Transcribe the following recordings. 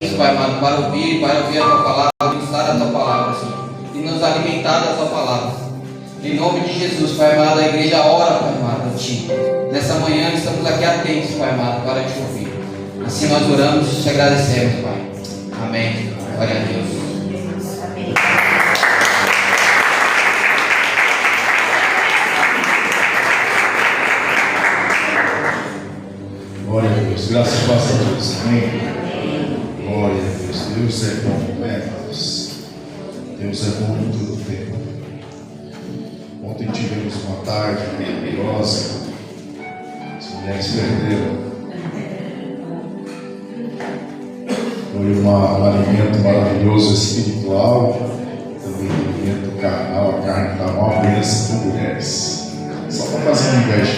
Pai amado, para ouvir a Tua palavra, ministrar a Tua palavra, Senhor, e nos alimentar da Tua palavra. Em nome de Jesus, Pai amado, a igreja ora, Pai amado, a Ti. Nessa manhã estamos aqui atentos, Pai amado, para Te ouvir. Assim nós oramos e Te agradecemos, Pai. Amém. Glória a Deus. Amém. Glória a Deus. Graças a Deus. Amém. Glória a Deus. Deus é bom, né, irmãos? Deus é bom em todo o tempo. Ontem tivemos uma tarde maravilhosa. As mulheres perderam. Foi um alimento maravilhoso espiritual, também um alimento carnal. A carne está uma bênção para mulheres. Só para fazer um inveja.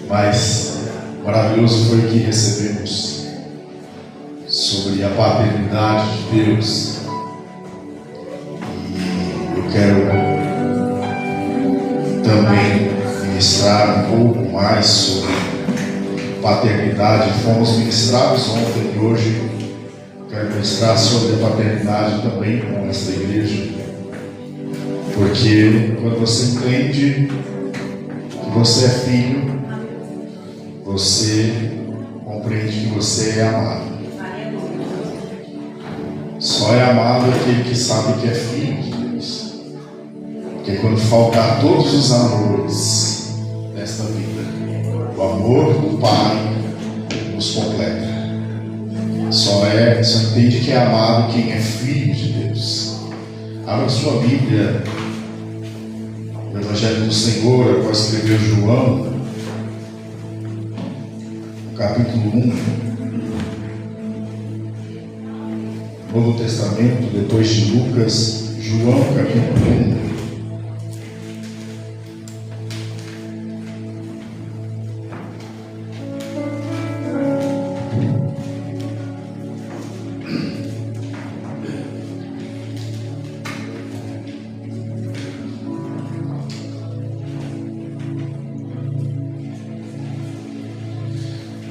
Mas maravilhoso foi o que recebemos sobre a paternidade de Deus. E eu quero também ministrar um pouco mais sobre paternidade. Fomos ministrados ontem e hoje quero ministrar sobre a paternidade também com esta igreja. Porque quando você entende que você é filho, você compreende que você é amado. Só é amado aquele que sabe que é filho de Deus. Porque quando faltar todos os amores desta vida, o amor do Pai nos completa. Só entende que é amado quem é filho de Deus. Abra sua Bíblia no Evangelho do Senhor, após escrever João, capítulo 1, Novo Testamento, depois de Lucas, João, capítulo 1.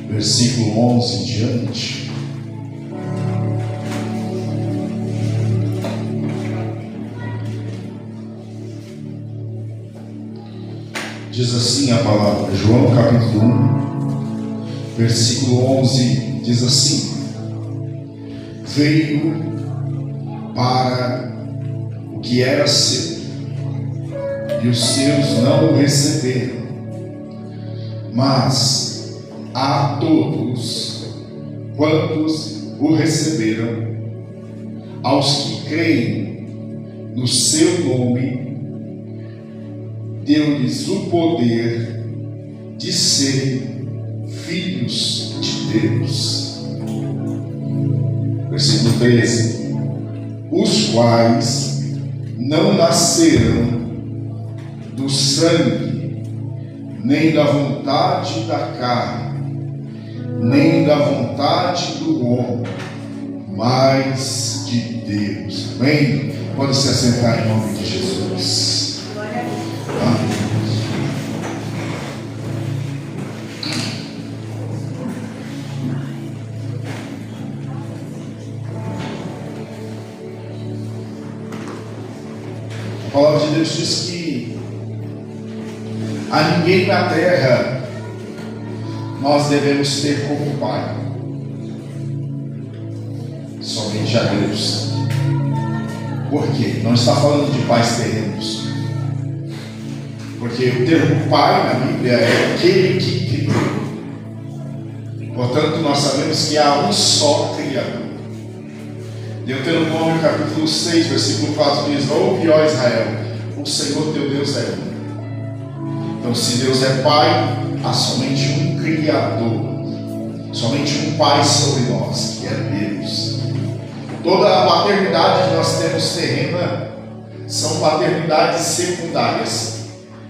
Versículo 11 em diante. Diz assim a palavra, João capítulo 1, versículo 11, diz assim: veio para o que era seu, e os seus não o receberam, mas a todos quantos o receberam, aos que creem no seu nome, deu-lhes o poder de serem filhos de Deus. Versículo 13: os quais não nasceram do sangue, nem da vontade da carne, nem da vontade do homem, mas de Deus. Amém? Pode se assentar em nome de Jesus. Amém. A palavra de Deus diz que a ninguém na terra nós devemos ter como pai, somente a Deus. Por quê? Não está falando de pais terrenos, porque o termo pai na Bíblia é aquele que criou. Portanto, nós sabemos que há um só Criador. Deuteronômio capítulo 6, versículo 4 diz: ouve, ó Israel, o Senhor teu Deus é um. Então, se Deus é pai, há somente um Criador, somente um Pai sobre nós, que é Deus. Toda a paternidade que nós temos terrena são paternidades secundárias,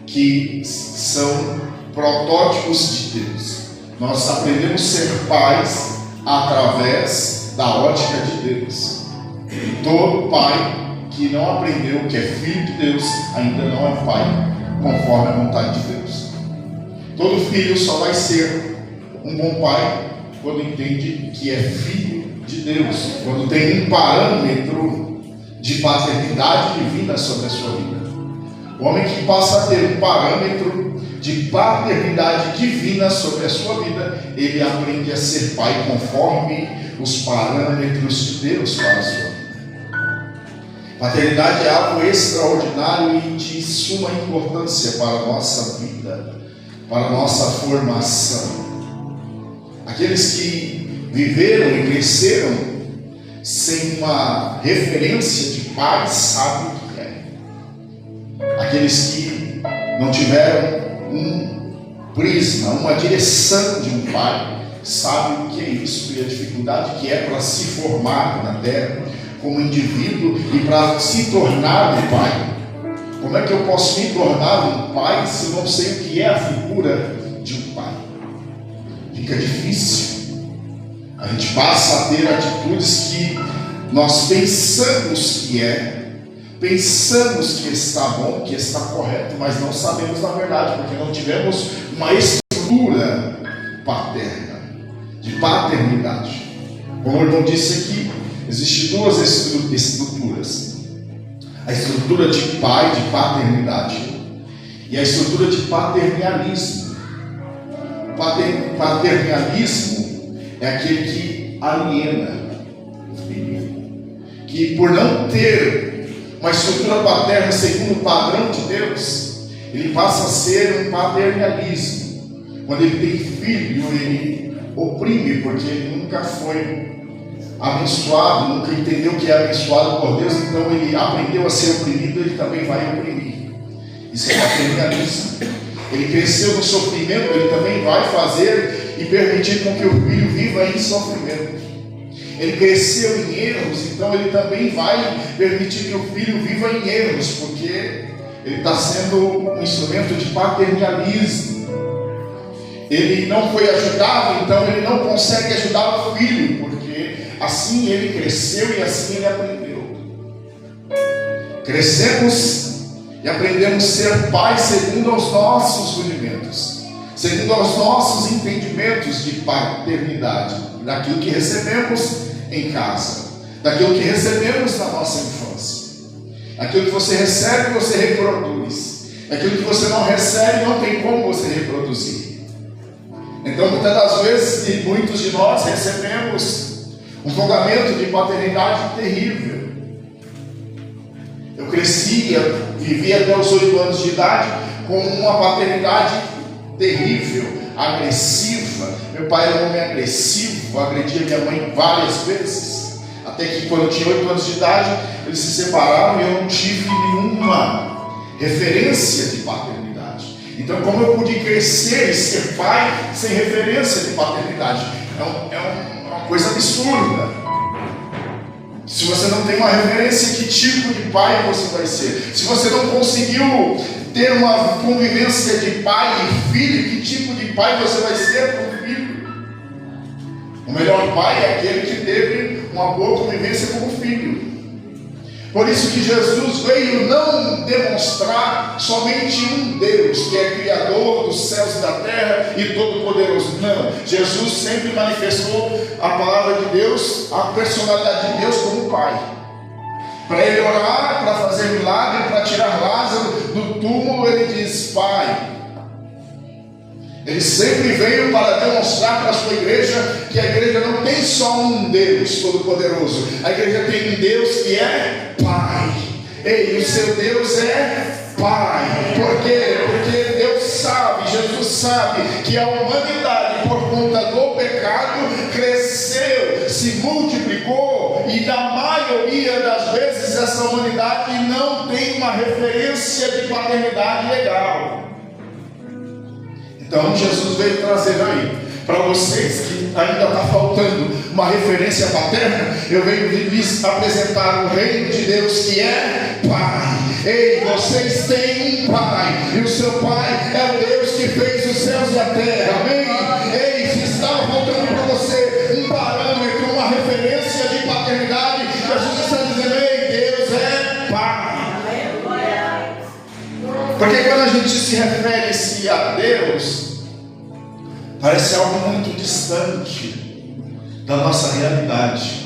que são protótipos de Deus. Nós aprendemos a ser pais através da ótica de Deus. E todo pai que não aprendeu que é filho de Deus ainda não é pai, conforme a vontade de Deus. Todo filho só vai ser um bom pai quando entende que é filho de Deus, quando tem um parâmetro de paternidade divina sobre a sua vida. O homem que passa a ter um parâmetro de paternidade divina sobre a sua vida, ele aprende a ser pai conforme os parâmetros de Deus para a sua vida. Paternidade é algo extraordinário e de suma importância para a nossa vida, para a nossa formação. Aqueles que viveram e cresceram sem uma referência de pai sabem o que é. Aqueles que não tiveram um prisma, uma direção de um pai, sabem o que é isso e a dificuldade que é para se formar na terra como indivíduo e para se tornar um pai. Como é que eu posso me tornar um pai se eu não sei o que é a figura de um pai? Fica difícil. A gente passa a ter atitudes que nós pensamos que pensamos que está bom, que está correto, mas não sabemos na verdade, porque não tivemos uma estrutura paterna, de paternidade. Como o irmão disse aqui, existem duas estruturas: a estrutura de pai, de paternidade, e a estrutura de paternalismo. Paternalismo é aquele que aliena o filho, que por não ter uma estrutura paterna segundo o padrão de Deus, ele passa a ser um paternalismo. Quando ele tem filho, ele oprime, porque ele nunca foi abençoado, nunca entendeu que é abençoado por Deus, então ele aprendeu a ser oprimido, ele também vai oprimir. Isso é paternalismo. Ele cresceu no sofrimento, ele também vai fazer e permitir com que o filho viva em sofrimento. Ele cresceu em erros, então ele também vai permitir que o filho viva em erros, porque ele está sendo um instrumento de paternalismo. Ele não foi ajudado, então ele não consegue ajudar o filho, porque assim ele cresceu e assim ele aprendeu. Crescemos e aprendemos a ser pais segundo os nossos rudimentos, segundo os nossos entendimentos de paternidade, daquilo que recebemos em casa, daquilo que recebemos na nossa infância. Aquilo que você recebe, você reproduz. Aquilo que você não recebe, não tem como você reproduzir. Então, muitas das vezes, e muitos de nós recebemos um fundamento de paternidade terrível. Eu cresci, vivi até os 8 anos de idade com uma paternidade terrível, agressiva. Meu pai era um homem agressivo, agredia minha mãe várias vezes, até que quando eu tinha 8 anos de idade, eles se separaram e eu não tive nenhuma referência de paternidade. Então, como eu pude crescer e ser pai sem referência de paternidade? É uma coisa absurda. Se você não tem uma referência, que tipo de pai você vai ser? Se você não conseguiu ter uma convivência de pai e filho, que tipo de pai você vai ser com o filho? O melhor pai é aquele que teve uma boa convivência com o filho. Por isso que Jesus veio não demonstrar somente um Deus, que é Criador dos céus e da terra e Todo-Poderoso. Não, Jesus sempre manifestou a palavra de Deus, a personalidade de Deus como Pai. Para ele orar, para fazer milagre, para tirar Lázaro do túmulo, ele diz: Pai. Ele sempre veio para demonstrar para a sua igreja que a igreja não tem só um Deus Todo-Poderoso. A igreja tem um Deus que é Pai. E o seu Deus é Pai. Por quê? Porque Deus sabe, Jesus sabe que a humanidade, por conta do pecado, cresceu, se multiplicou, e na maioria das vezes essa humanidade não tem uma referência de paternidade legal. Então Jesus veio trazer aí para vocês que ainda está faltando uma referência paterna. Eu venho lhes apresentar o reino de Deus que é Pai. Ei, vocês têm um Pai, e o seu Pai é o Deus que fez os céus e a terra. Amém? Ei, se está faltando para você um parâmetro, uma referência de paternidade, Jesus está dizendo: ei, Deus é Pai. Porque quando a gente se refere-se a Deus, parece algo muito distante. da nossa realidade.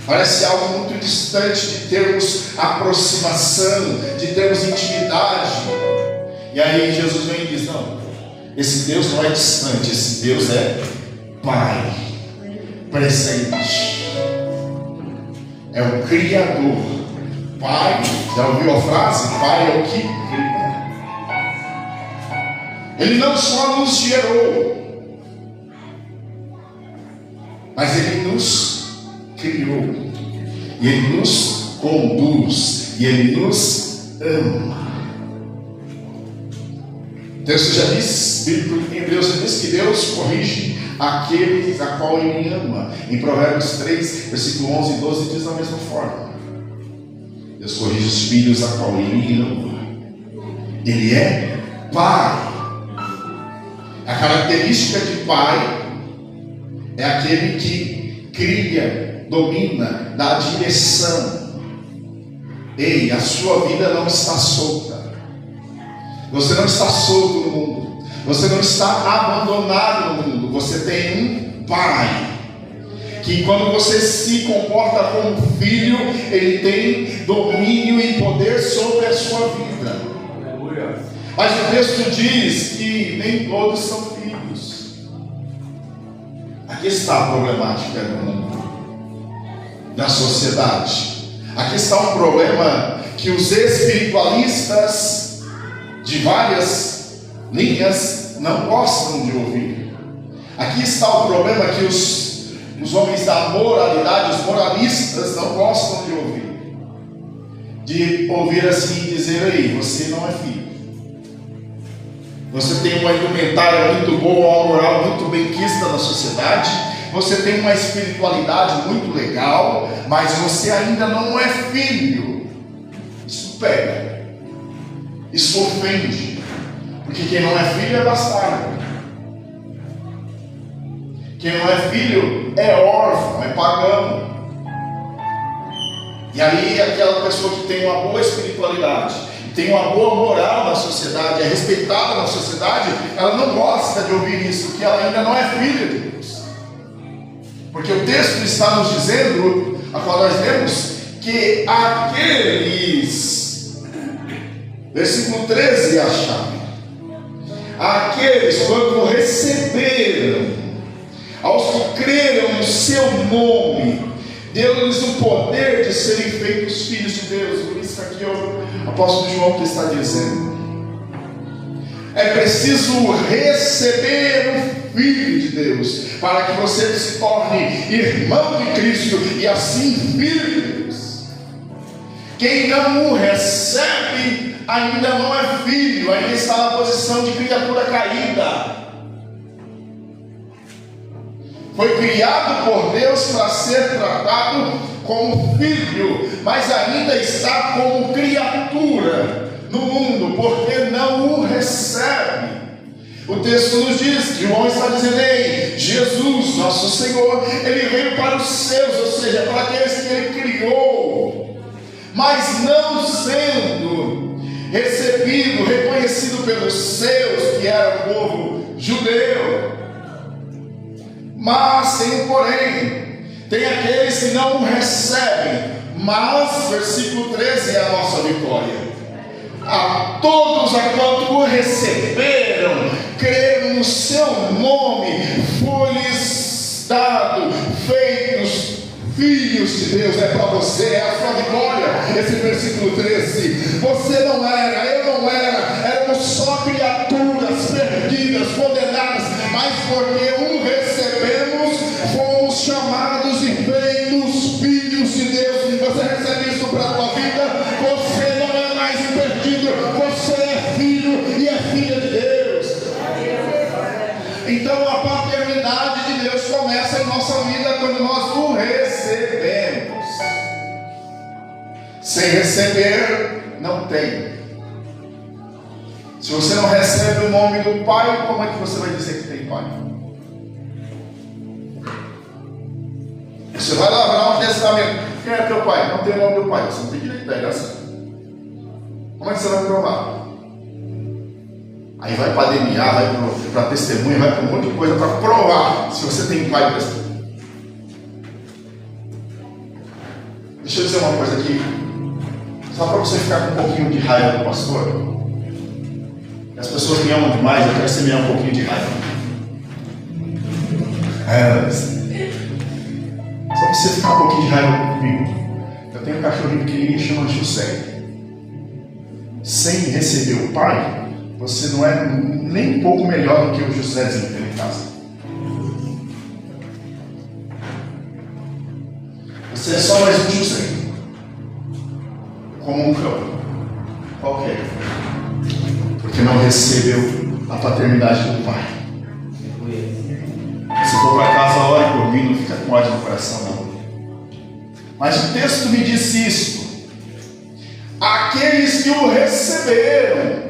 Parece algo muito distante de termos aproximação, de termos intimidade. E aí Jesus vem e diz: não, esse Deus não é distante, esse Deus é Pai, presente. É o Criador. Pai, já ouviu a frase? Pai é o que cria. Ele não só nos gerou, mas Ele nos criou, e Ele nos conduz, e Ele nos ama. O texto já diz, bíblico em Hebreus, já diz que Deus corrige aqueles a qual Ele ama. Em Provérbios 3, versículo 11 e 12 diz da mesma forma: Deus corrige os filhos a qual Ele ama. Ele é Pai. A característica de Pai é aquele que cria, domina, dá direção. Ei, a sua vida não está solta. Você não está solto no mundo. Você não está abandonado no mundo. Você tem um Pai que, quando você se comporta como filho, Ele tem domínio e poder sobre a sua vida. Mas o texto diz que nem todos são filhos. Aqui está a problemática do mundo, da sociedade. Aqui está um problema que os espiritualistas de várias linhas não gostam de ouvir. Aqui está o problema que os homens da moralidade, os moralistas, não gostam de ouvir. De ouvir assim e dizer: ei, você não é filho. Você tem uma indumentária muito boa, uma moral muito bem quista na sociedade. Você tem uma espiritualidade muito legal, mas você ainda não é filho. Isso pega. Isso ofende. Porque quem não é filho é bastardo. Quem não é filho é órfão, é pagão. E aí aquela pessoa que tem uma boa espiritualidade, tem uma boa moral na sociedade, é respeitada na sociedade, ela não gosta de ouvir isso, porque ela ainda não é filha de Deus. Porque o texto está nos dizendo, a qual nós lemos, que aqueles, versículo 13 é a chave, aqueles quando receberam, aos que creram no seu nome, deu-lhes o poder de serem feitos filhos de Deus. Por isso aqui o apóstolo João que está dizendo: é preciso receber o Filho de Deus, para que você se torne irmão de Cristo e assim filho de Deus. Quem não o recebe ainda não é filho, ainda está na posição de criatura caída. Foi criado por Deus para ser tratado como filho, mas ainda está como criatura no mundo, porque não o recebe. O texto nos diz, João está dizendo: ei, Jesus, nosso Senhor, Ele veio para os seus, ou seja, para aqueles que Ele criou, mas não sendo recebido, reconhecido pelos seus, que era o povo judeu. Mas tem um porém, tem aqueles que não o recebem, mas, versículo 13 é a nossa vitória. A todos a quanto o receberam, creram no seu nome, foi-lhes dado, feitos filhos de Deus. É para você, é a sua vitória, esse versículo 13. Você não era, eu não era, éramos só criaturas perdidas, condenadas, mas porque o recebemos, fomos chamados e feitos filhos de Deus. Você recebe isso para a tua vida? Você não é mais perdido, você é filho e é filha de Deus. Então a paternidade de Deus começa em nossa vida quando nós o recebemos. Sem receber, não tem. Se você não recebe o nome do Pai, como é que você vai dizer que tem Pai? Você vai lavrar um testamento. Quem é teu pai? Não tem o nome do pai. Você não tem direito da herança. Como é que você vai provar? Aí vai para DNA, vai para testemunha, vai para um monte de coisa para provar se você tem pai presente. Deixa eu dizer uma coisa aqui. Só para você ficar com um pouquinho de raiva do pastor. As pessoas me amam demais, eu quero que você me ame um pouquinho de raiva. Só para você ficar um pouquinho de raiva comigo. Eu tenho um cachorrinho pequenininho que chama José. Sem receber o pai, você não é nem um pouco melhor do que o Josézinho que tem em casa. Você é só mais um José. Como um cão. Qualquer. Porque não recebeu a paternidade do pai. Se for para casa, ore por mim, não fica com ódio no coração, não. Mas o texto me disse isso. Aqueles que o receberam.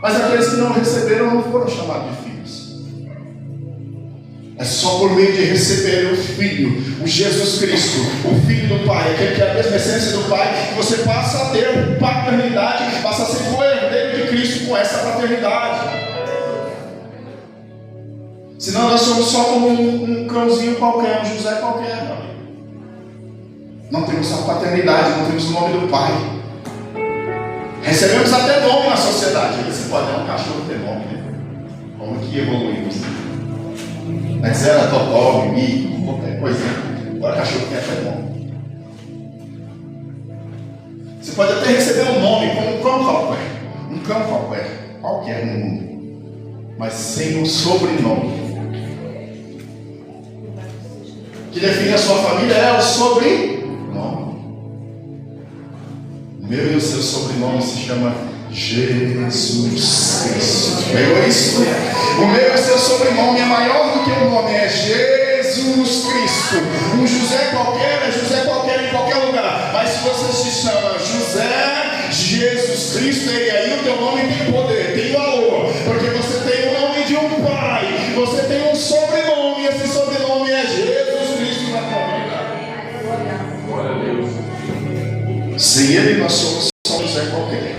Mas aqueles que não receberam não foram chamados de filhos. É só por meio de receber o Filho, o Jesus Cristo, o Filho do Pai, aquele que é a mesma essência do Pai, que você passa a ter paternidade, passa a ser co-herdeiro de Cristo com essa paternidade. Senão nós somos só como um cãozinho qualquer, um José qualquer, meu amigo. Não temos a paternidade, não temos o nome do Pai. Recebemos até nome na sociedade. Você pode dar um cachorro ter nome, né? Como que evoluímos? Antes era totó, mimi, qualquer coisa. Agora cachorro tem até nome. Você pode até receber um nome como um cão qualquer. Um cão qualquer no mundo. Mas sem um sobrenome. O que define a sua família é o sobrenome. O meu e o seu sobrenome se chama Jesus Cristo. Pegou isso? O meu e o seu sobrenome é maior do que o nome, é Jesus Cristo. Um José qualquer é José qualquer em qualquer lugar. Mas se você se chama José Jesus Cristo, e aí o teu nome tem poder, tem valor. Porque você tem o nome de um pai, você tem um sobrenome, e esse sobrenome é Jesus Cristo na tua vida. Glória a Deus. Sem ele nós somos só José qualquer.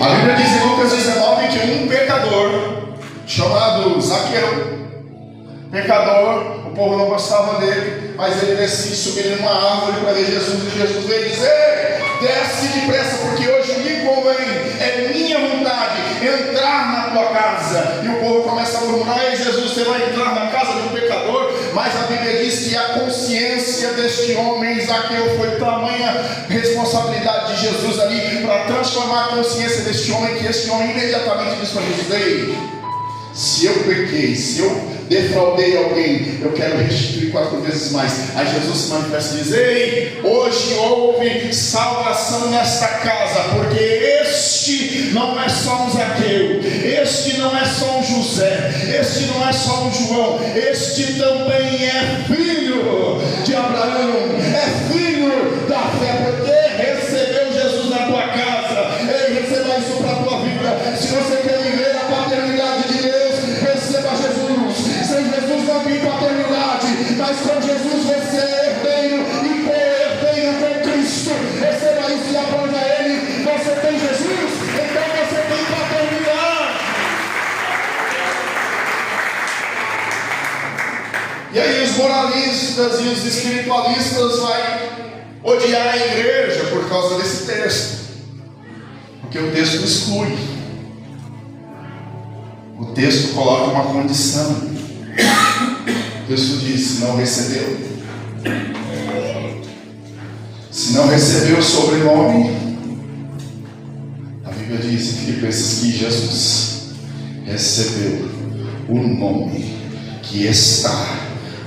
A Bíblia diz em Lucas 19 que um pecador chamado Zaqueu, pecador, o povo não gostava dele, mas ele decide subir numa árvore para ver Jesus, e Jesus veio dizer: desce depressa, porque hoje me convém, é minha vontade entrar na tua casa. E o povo começa a murmurar: ei Jesus, você vai entrar na casa de um pecador? Mas a Bíblia diz que a consciência deste homem, Zaqueu, foi tamanha responsabilidade de Jesus ali para transformar a consciência deste homem, que este homem imediatamente disse para Jesus: ei, se eu pequei, se eu defraudei alguém, eu quero restituir 4 vezes mais. Aí Jesus se manifesta e diz: ei, hoje houve salvação nesta casa, porque este não é só um Zaqueu, este não é só um José, este não é só um João, este também é filho de Abraão, é filho da fé, porque recebeu Jesus na tua casa. Ei, receba isso para a tua vida. Se você quer viver a paternidade de Deus, receba Jesus. Sem Jesus não tem paternidade, mas com Jesus você é herdeiro e co-herdeiro com Cristo. Receba isso e aplauda Ele. Você tem Jesus, então você tem paternidade. E aí os moralistas e os espiritualistas vão odiar a igreja por causa desse texto, porque o texto exclui. O texto coloca uma condição. O texto diz: se não recebeu, se não recebeu o sobrenome, a Bíblia diz em Filipenses que Jesus recebeu o nome que está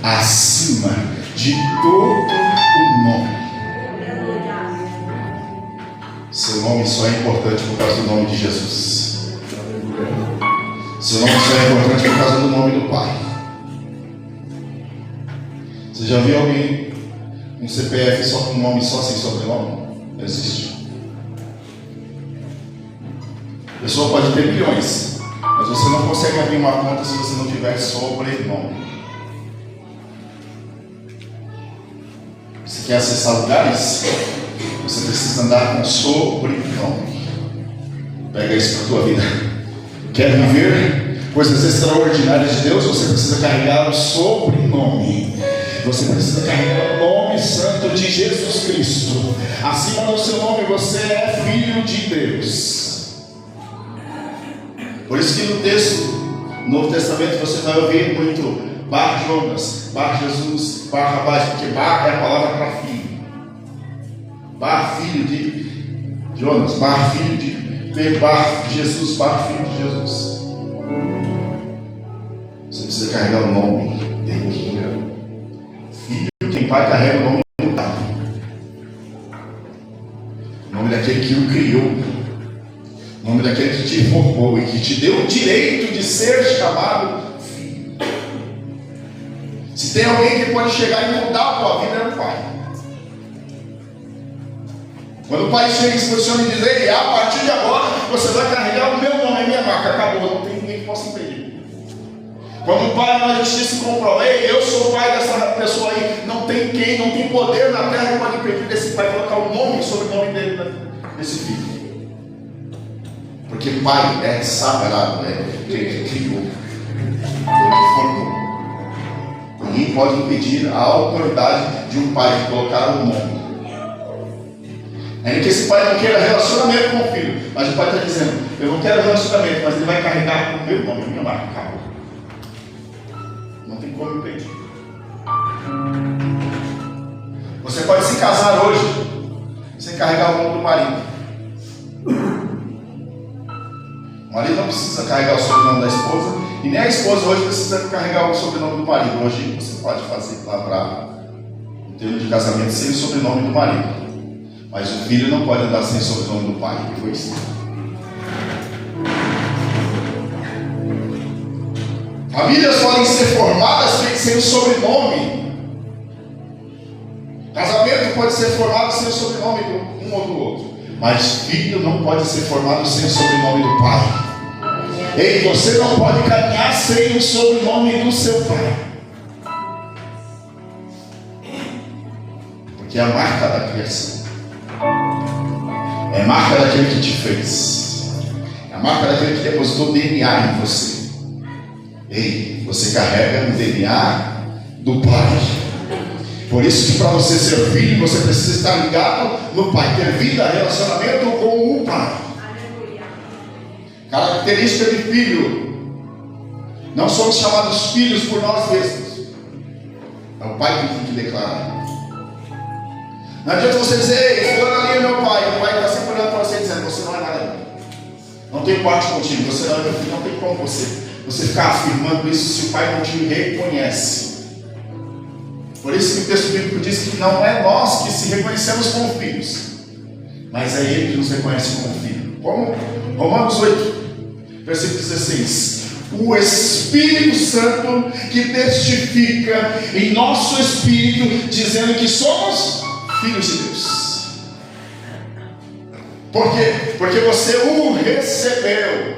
acima de todo o nome. Seu nome só é importante por causa do nome de Jesus. Seu nome só é importante por causa do nome do Pai. Você já viu alguém com CPF só com nome, só sem sobrenome? Não existe. A pessoa pode ter milhões, mas você não consegue abrir uma conta se você não tiver sobrenome. Você quer acessar lugares? Você precisa andar com sobrenome. Pega isso para a tua vida. Quer viver coisas extraordinárias de Deus? Você precisa carregar o sobrenome. você precisa carregar o nome santo de Jesus Cristo. Acima do seu nome você é filho de Deus. Por isso que no texto, no Novo Testamento, você vai ouvir muito Bar Jonas, Bar Jesus, Bar Rabás, porque Bar é a palavra para filho. Bar filho de Jonas, Bar filho de Pedro, Bar Jesus, Bar filho de Jesus. Você precisa carregar o nome dele. Filho, quem pai carrega o nome do pai. O nome daquele que o criou. O nome daquele que te formou e que te deu o direito de ser chamado filho. Se tem alguém que pode chegar e mudar a tua vida, é o pai. Quando o pai chega e se posiciona e diz: ei, a partir de agora você vai carregar o meu nome, a minha marca, acabou, não tem ninguém que possa impedir. Quando o pai na justiça se comprova: ei, eu sou o pai dessa pessoa aí, não tem poder na terra que pode impedir desse pai colocar o nome sobre o nome dele, desse filho. Porque pai é sagrado, é aquele que criou, ele formou. Ninguém pode impedir a autoridade de um pai de colocar o nome. Ainda que esse pai não queira relacionamento com o filho, mas o pai está dizendo: eu não quero relacionamento, mas ele vai carregar o meu nome, a minha marca. Acabou. Não tem como impedir. Você pode se casar hoje sem carregar o nome do marido. O marido não precisa carregar o sobrenome da esposa, e nem a esposa hoje precisa carregar o sobrenome do marido. Hoje você pode fazer lavrar o termo de casamento sem o sobrenome do marido, mas o filho não pode andar sem o sobrenome do pai, que foi isso. Famílias podem ser formadas sem o sobrenome. Casamento pode ser formado sem o sobrenome de um ou do outro, mas filho não pode ser formado sem o sobrenome do pai. Ei, você não pode caminhar sem o sobrenome do seu pai, porque é a marca da criação, é a marca daquele que te fez, é a marca daquele que depositou DNA em você. Ei, você carrega o DNA do pai. Por isso que para você ser filho, você precisa estar ligado no pai, ter vida, relacionamento com o pai. Característica de filho: não somos chamados filhos por nós mesmos, é o pai que tem que declarar. Não adianta você dizer: ei, fulano ali é meu pai. O pai está sempre olhando para você dizendo: você não é nada. Não tem parte contigo, você não é meu filho. Não tem como você ficar afirmando isso se o pai não te reconhece. Por isso que o texto bíblico diz que não é nós que se reconhecemos como filhos, mas é ele que nos reconhece como filho. Como? Romanos 8, versículo 16. O Espírito Santo que testifica em nosso espírito, dizendo que somos filhos de Deus. Por quê? Porque você o recebeu.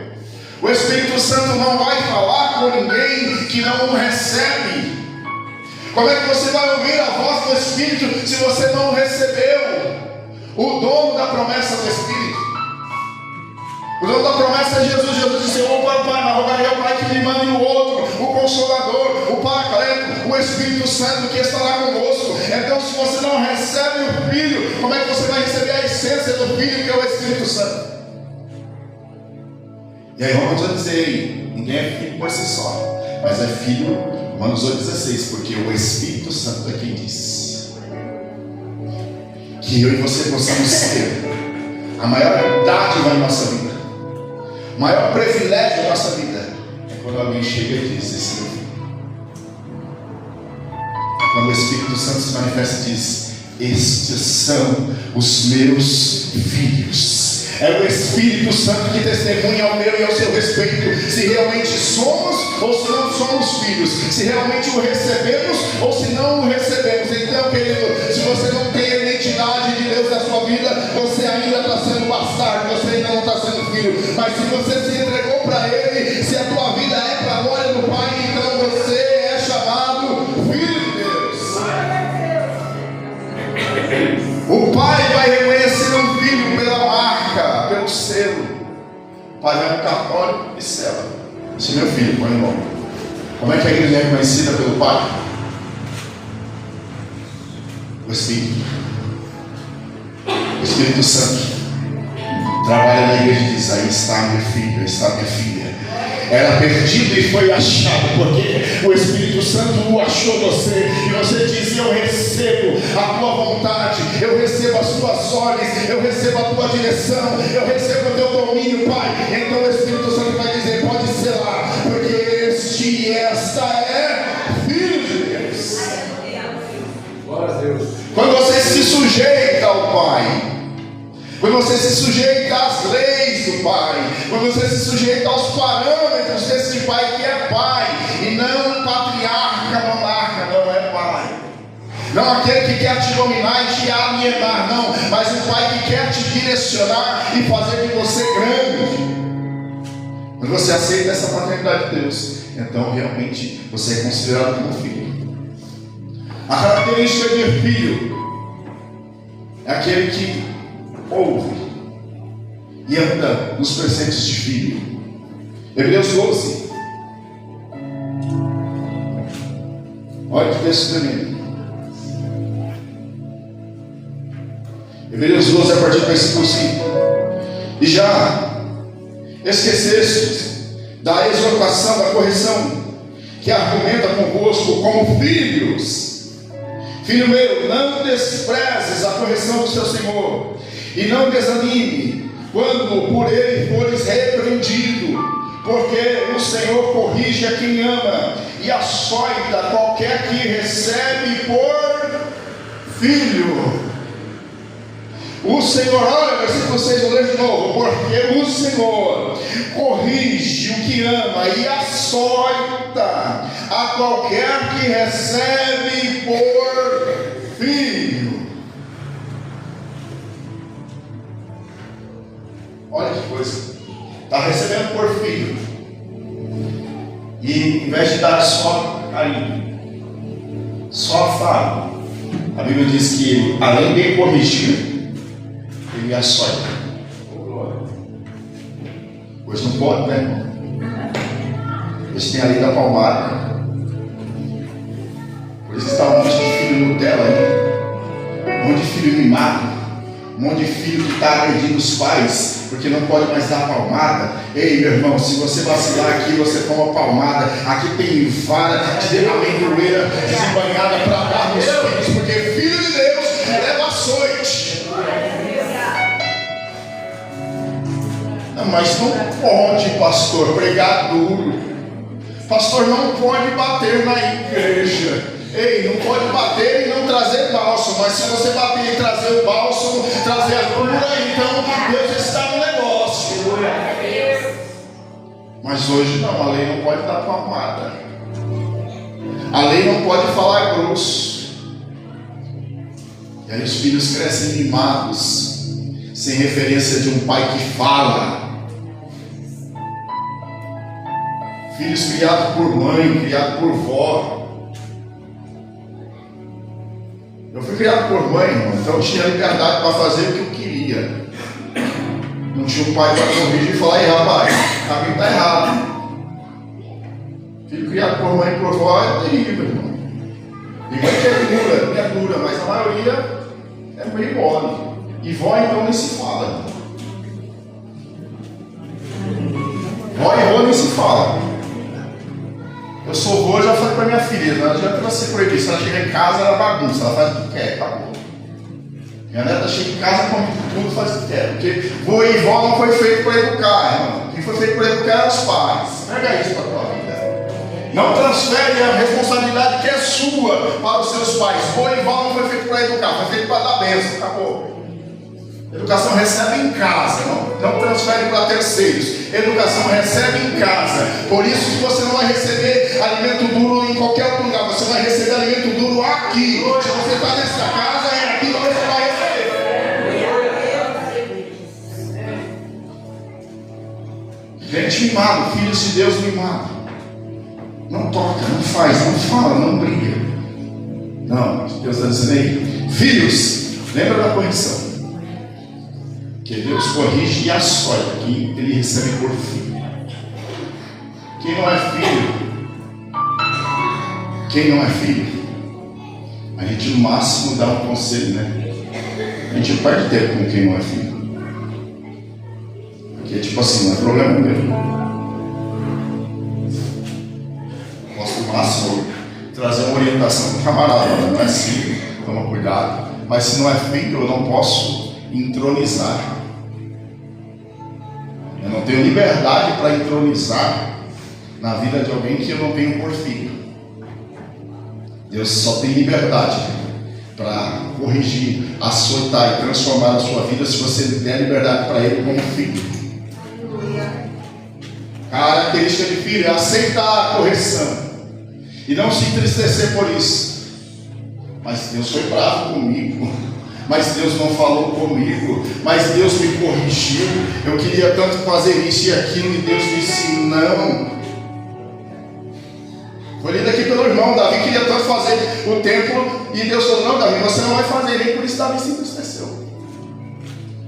O Espírito Santo não vai falar com ninguém que não o recebe. Como é que você vai ouvir a voz do Espírito se você não recebeu o dono da promessa do Espírito? O dono da promessa é Jesus. Jesus disse: eu vou para o Pai, mas rogarei ao Pai que me mande o outro, o Consolador, o Paracleto, o Espírito Santo que estará convosco. Então, se você não recebe o Filho, como é que você vai receber a essência do Filho, que é o Espírito Santo? E aí Romanos vai dizer: ninguém é filho por si só, mas é filho, Romanos 8,16, porque o Espírito Santo é quem diz que eu e você possamos ser a maior dádiva em nossa vida, o maior privilégio da nossa vida é quando alguém chega e diz: esse é meu filho. Quando o Espírito Santo se manifesta e diz: estes são os meus filhos. É o Espírito Santo que testemunha ao meu e ao seu respeito, se realmente somos ou se não somos filhos, se realmente o recebemos ou se não o recebemos. Então, querido, se você não tem a identidade de Deus na sua vida, você ainda está sendo bastardo, você ainda não está sendo filho. Mas se você se entregou para Ele, se a tua vida é para a glória do Pai, então você é chamado filho de Deus. O Pai vai reconhecer um filho pela marca, pelo selo. O Pai vai no cartório e sela: esse é meu filho, põe o nome. Como é que a igreja é reconhecida pelo Pai? O Espírito Santo trabalha na igreja e diz: aí está meu filho, aí está minha filha. Era perdido e foi achado, porque o Espírito Santo o achou você, e você diz: eu recebo a tua vontade, eu recebo as tuas ordens, eu recebo a tua direção, eu recebo o teu domínio, Pai. Então o Espírito Santo vai dizer: pode selar, porque este e esta é filho de Deus. Glória a Deus. Quando você se sujeita ao Pai, quando você se sujeita às leis do Pai, quando você se sujeita aos parâmetros desse Pai que é Pai, e não patriarca, monarca, não é Pai. Não aquele que quer te dominar e te alienar, não, mas um Pai que quer te direcionar e fazer de você grande. Quando você aceita essa paternidade de Deus, então realmente você é considerado como filho. A característica de filho é aquele que ouve e anda nos preceitos de filho. Hebreus 12. Olha que texto tremendo. Hebreus 12, a partir do versículo 5. E já esqueceste da exortação, da correção, que argumenta convosco como filhos. Filho meu, não desprezes a correção do seu Senhor, e não desanime quando por ele fores repreendido, porque o Senhor corrige a quem ama e açoita qualquer que recebe por filho. O Senhor, olha, versículo 6, vou ler de novo. Porque o Senhor corrige o que ama e açoita a qualquer que recebe por filho. Olha que coisa. Está recebendo por filho, e em vez de dar só carinho, só afago, a Bíblia diz que além de corrigir, ele açoita. Hoje não pode, né? Hoje tem a lei da palmada. Por isso está um monte de filho Nutella aí, um monte de filho mimado, um monte de filho que está agredindo os pais, porque não pode mais dar palmada. Ei, meu irmão, se você vacilar aqui, você toma palmada. Aqui tem vara de amendoeira desembanhada para dar nos filhos, porque filho de Deus leva açoite. Não, mas não pode, pastor, pregar duro. Pastor, não pode bater na igreja. Ei, não pode bater e não trazer bálsamo. Mas se você bater e trazer o bálsamo, trazer a cura, então Deus está no negócio. Mas hoje não, a lei não pode dar palmada. A lei não pode falar grosso. E aí os filhos crescem mimados, sem referência de um pai que fala. Filhos criados por mãe, criados por vó. Eu fui criado por mãe, irmão, então eu tinha liberdade para fazer o que eu queria. Não tinha um pai para corrigir e falar: ei, rapaz, o caminho está errado. Filho criado por mãe e por vó é terrível, irmão. E mãe que é dura, mas a maioria é meio mole. E vó então nem se fala. Vó e vô nem se fala. Eu sou vô, já falei para minha filha, não adianta ela ser proibida. Se ela chegar em casa, ela bagunça, ela faz o que quer, acabou. Minha neta chega em casa, come tudo, faz o que quer. Porque vô e vó não foi feito para educar, irmão. Quem foi feito para educar é os pais. Pega isso para a tua vida. Não transfere a responsabilidade que é sua para os seus pais. Vô e vó não foi feito para educar, foi feito para dar bênção, acabou. Educação recebe em casa, não transfere para terceiros. Educação recebe em casa. Por isso que você não vai receber alimento duro em qualquer outro lugar. Você vai receber alimento duro aqui. Se você está nessa casa, é aqui que você vai receber. Gente mimado, filhos de Deus mimado. Não toca, não faz, não fala, não briga. Não, Deus está dizendo aí: filhos, lembra da correção. Que Deus corrige e açoita que ele recebe por filho. Quem não é filho A gente no máximo dá um conselho, né? A gente não perde tempo com quem não é filho. Porque tipo assim, não é problema meu. Posso no máximo trazer uma orientação para o camarada, não é assim, toma cuidado. Mas se não é filho, eu não posso entronizar. Eu não tenho liberdade para entronizar na vida de alguém que eu não tenho por filho. Deus só tem liberdade para corrigir, açoitar e transformar a sua vida se você der liberdade para Ele como filho. A característica de filho é aceitar a correção e não se entristecer por isso. Mas Deus foi bravo comigo, mas Deus não falou comigo, mas Deus me corrigiu. Eu queria tanto fazer isso e aquilo, e Deus disse não. Foi lido aqui pelo irmão. Davi queria tanto fazer o templo, e Deus falou: não, Davi, você não vai fazer. Nem por isso Davi se entristeceu,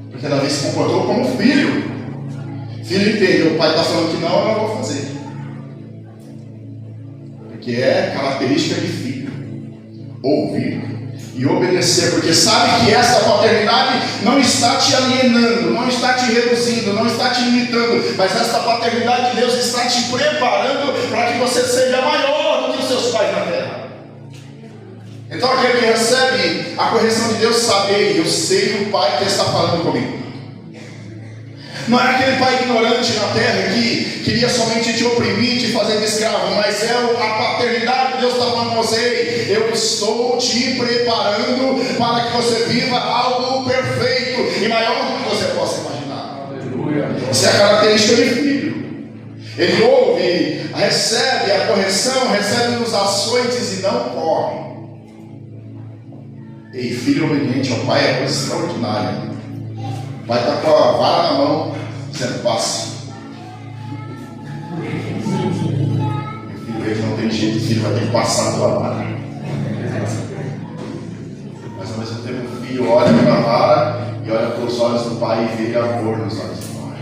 porque Davi se comportou como filho. Filho entendeu, o pai está falando que não, eu não vou fazer, porque é característica de filho ouvir e obedecer, porque sabe que essa paternidade não está te alienando, não está te reduzindo, não está te limitando, mas essa paternidade de Deus está te preparando para que você seja maior do que os seus pais na terra. Então aquele que recebe a correção de Deus sabe: ei, eu sei o pai que está falando comigo. Não é aquele pai ignorante na terra que queria somente te oprimir, te fazer de escravo, mas é a paternidade que Deus está falando com você: eu estou te preparando para que você viva algo perfeito e maior do que você possa imaginar. Aleluia. Essa é a característica de filho. Ele ouve, recebe a correção, recebe os açoites e não corre. E filho obediente ao pai é coisa extraordinária. O pai está com a vara na mão, dizendo: passe. Meu filho, ele não tem jeito, o filho vai ter que passar a tua vara. Mas ao mesmo tempo o filho olha para a vara e olha para os olhos do pai e vê amor nos olhos do pai.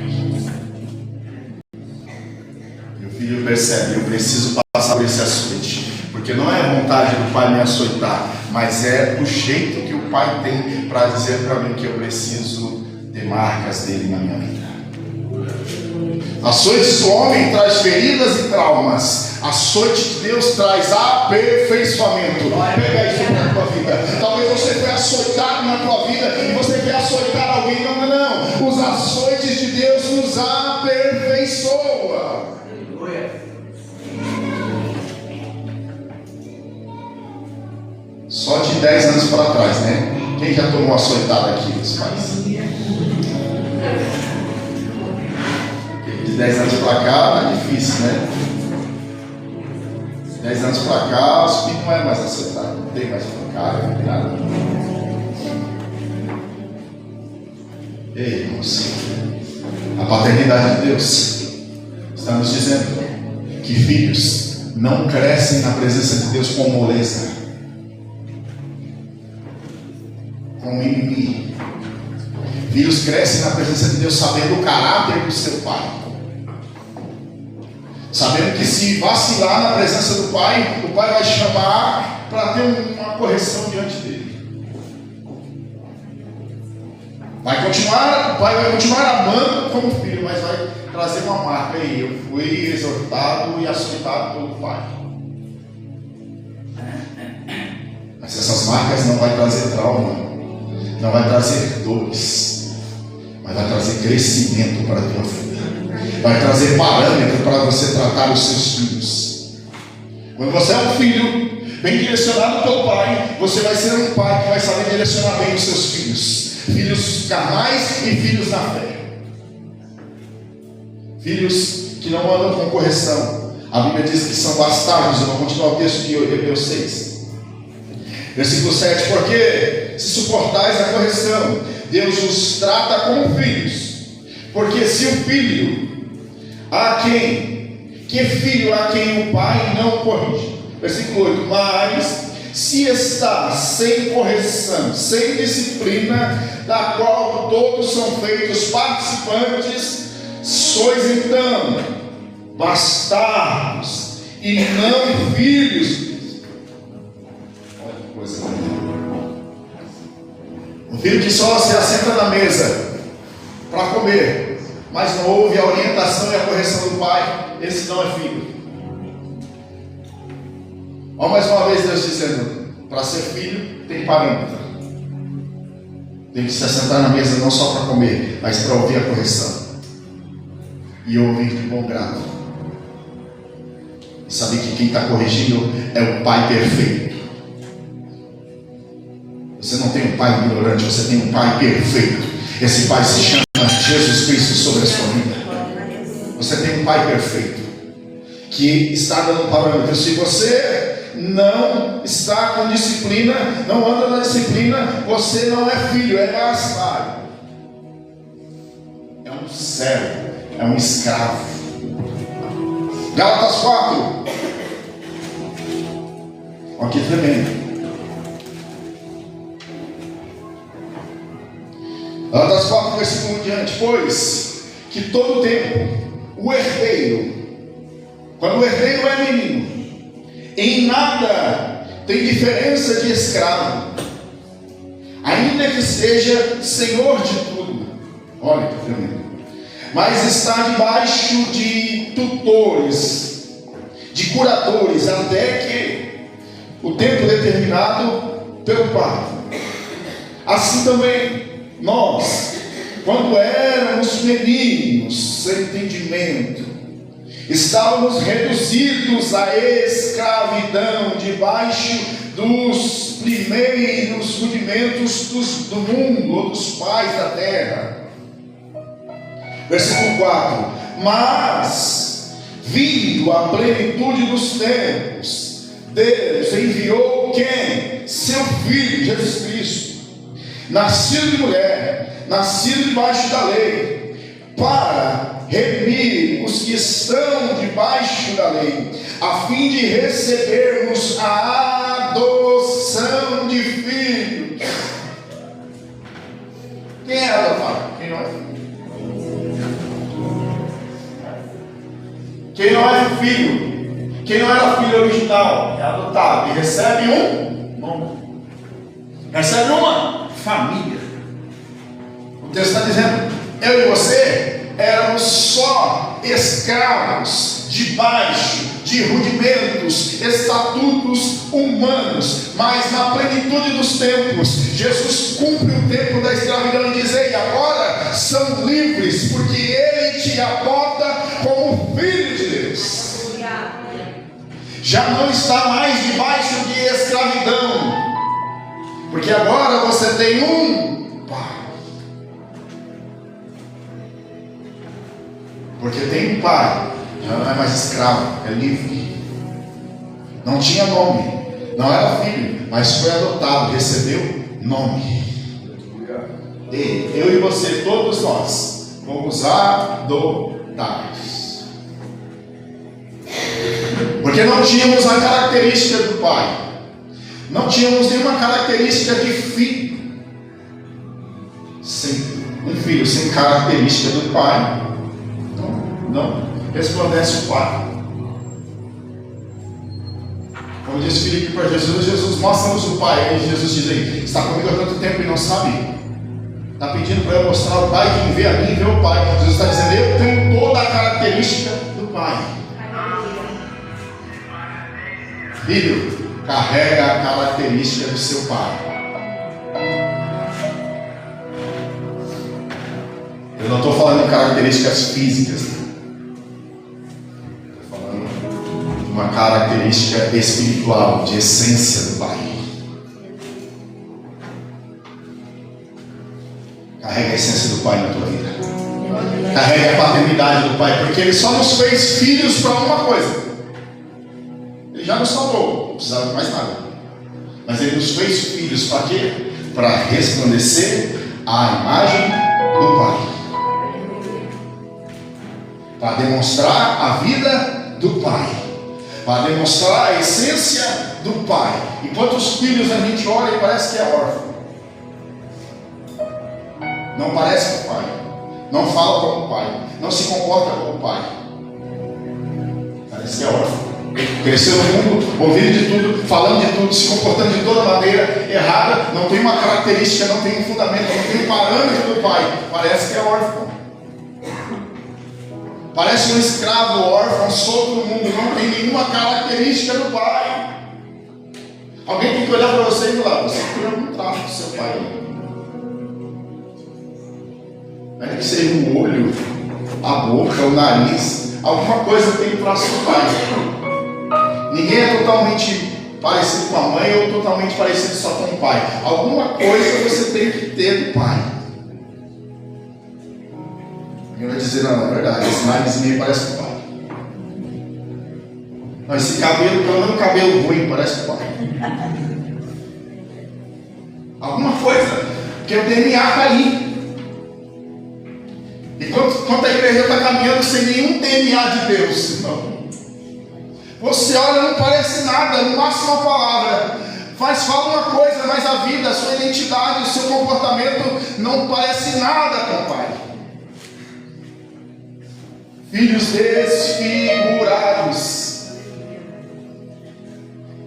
E o filho percebe: eu preciso passar por esse açoite, porque não é a vontade do pai me açoitar, mas é o jeito que o pai tem para dizer para mim que eu preciso ter marcas dele na minha vida. Açoites do homem traz feridas e traumas. Açoite de Deus traz aperfeiçoamento. Pega isso na tua vida. Talvez você foi açoitado na tua vida e você quer açoitar alguém. Não. Os açoites de Deus nos aperfeiçoam. Só de 10 anos para trás, né? Quem já tomou açoitada aqui dos pais? De 10 anos para cá tá difícil, né? 10 anos para cá, os filhos não é mais açoitado, não tem mais pancada, não tem nada. Ei, irmãos, a paternidade de Deus está nos dizendo que filhos não crescem na presença de Deus com moleza, com mimimi. Filhos crescem na presença de Deus sabendo o caráter do seu pai, sabendo que se vacilar na presença do pai, o pai vai chamar para ter uma correção diante dele. O pai vai continuar amando como filho, mas vai trazer uma marca aí: eu fui exortado e açoitado pelo pai. Mas essas marcas não vai trazer trauma, não vai trazer dores, mas vai trazer crescimento para a tua vida. Vai trazer parâmetro para você tratar os seus filhos. Quando você é um filho bem direcionado pelo pai, você vai ser um pai que vai saber direcionar bem os seus filhos. Filhos carnais e filhos na fé. Filhos que não andam com correção. A Bíblia diz que são bastardos. Eu vou continuar o texto de Hebreus 6. Versículo 7. Porque se suportais a correção, Deus os trata como filhos. Porque se o filho que filho a quem o pai não corrige. Versículo 8. Mas se está sem correção, sem disciplina, da qual todos são feitos participantes, sois então bastardos e não filhos. Olha que coisa da vida. Um filho que só se assenta na mesa para comer, mas não ouve a orientação e a correção do pai, esse não é filho. Olha mais uma vez Deus dizendo, para ser filho tem parâmetro. Tem que se assentar na mesa não só para comer, mas para ouvir a correção. E ouvir de bom grado. E saber que quem está corrigindo é o Pai perfeito. Você não tem um pai ignorante, você tem um pai perfeito. Esse pai se chama Jesus Cristo sobre a sua vida. Você tem um pai perfeito que está dando parâmetros. Se você não está com disciplina, não anda na disciplina, você não é filho, é bastardo. É um servo, é um escravo. Gálatas 4. Olha que tremendo. Gálatas 4, versículo 1 diante. Pois que todo tempo o herdeiro, quando o herdeiro é menino, em nada tem diferença de escravo, ainda que seja senhor de tudo. Olha que tremendo. Mas está debaixo de tutores, de curadores, até que o tempo determinado pelo Pai. Assim também nós, quando éramos meninos, sem entendimento, estávamos reduzidos à escravidão, debaixo dos primeiros rudimentos do mundo, ou dos pais da terra. Versículo 4. Mas, vindo a plenitude dos tempos, Deus enviou quem? Seu Filho, Jesus Cristo, nascido de mulher, nascido debaixo da lei, para remir os que estão debaixo da lei, a fim de recebermos a adoção de filhos. Quem é adotado? Quem não é filho? Quem não é filho, quem não era filho original, é adotado e recebe um nome, recebe uma família. O texto está dizendo, eu e você éramos só escravos, debaixo de rudimentos, estatutos humanos, mas na plenitude dos tempos, Jesus cumpre o tempo da escravidão e diz, ei, agora são livres, porque Ele te adota como filho de Deus. Já não está mais debaixo de escravidão, porque agora você tem um pai. Porque tem um pai, já não é mais escravo, é livre. Não tinha nome, não era filho, mas foi adotado, recebeu nome. E eu e você, todos nós, fomos adotados. Porque não tínhamos a característica do pai, não tínhamos nenhuma característica de filho. Um filho sem característica do pai não resplandece o pai. Como disse Filipe para Jesus, Jesus, mostra-nos o pai. Aí Jesus diz aí, está comigo há tanto tempo e não sabe. Está pedindo para eu mostrar o pai, quem vê a mim vê o pai. Jesus está dizendo, eu tenho toda a característica do pai. Filho, carrega a característica do seu pai. Eu não estou falando de características físicas, estou falando de uma característica espiritual, de essência do pai. Carrega a essência do pai na tua vida. Carrega a paternidade do pai, porque ele só nos fez filhos para uma coisa. Ele já nos salvou, não precisava de mais nada. Mas ele nos fez filhos para quê? Para resplandecer a imagem do pai. Para demonstrar a vida do pai. Para demonstrar a essência do pai. Enquanto os filhos a gente olha e parece que é órfão. Não parece com o pai. Não fala como o pai. Não se comporta como o pai. Parece que é órfão. Cresceu no mundo, ouvindo de tudo, falando de tudo, se comportando de toda maneira errada, não tem uma característica, não tem um fundamento, não tem um parâmetro do pai. Parece que é órfão. Parece um escravo órfão, solto no mundo, não tem nenhuma característica do pai. Alguém tem que olhar para você e falar: você tem algum traço do seu pai. Não é que seja o olho, a boca, o nariz, alguma coisa tem traço do pai. Ninguém é totalmente parecido com a mãe ou totalmente parecido só com o pai. Alguma coisa você tem que ter do pai. E eu vou dizer: não, é verdade, esse narizinho aí parece com o pai. Não, esse cabelo, pelo menos cabelo ruim, parece com o pai. Alguma coisa, porque o DNA está ali. Enquanto a igreja está caminhando sem nenhum DNA de Deus, irmão, você olha, não parece nada, no máximo uma palavra. Fala uma coisa, mas a vida, a sua identidade, o seu comportamento não parece nada com o pai. Filhos desfigurados,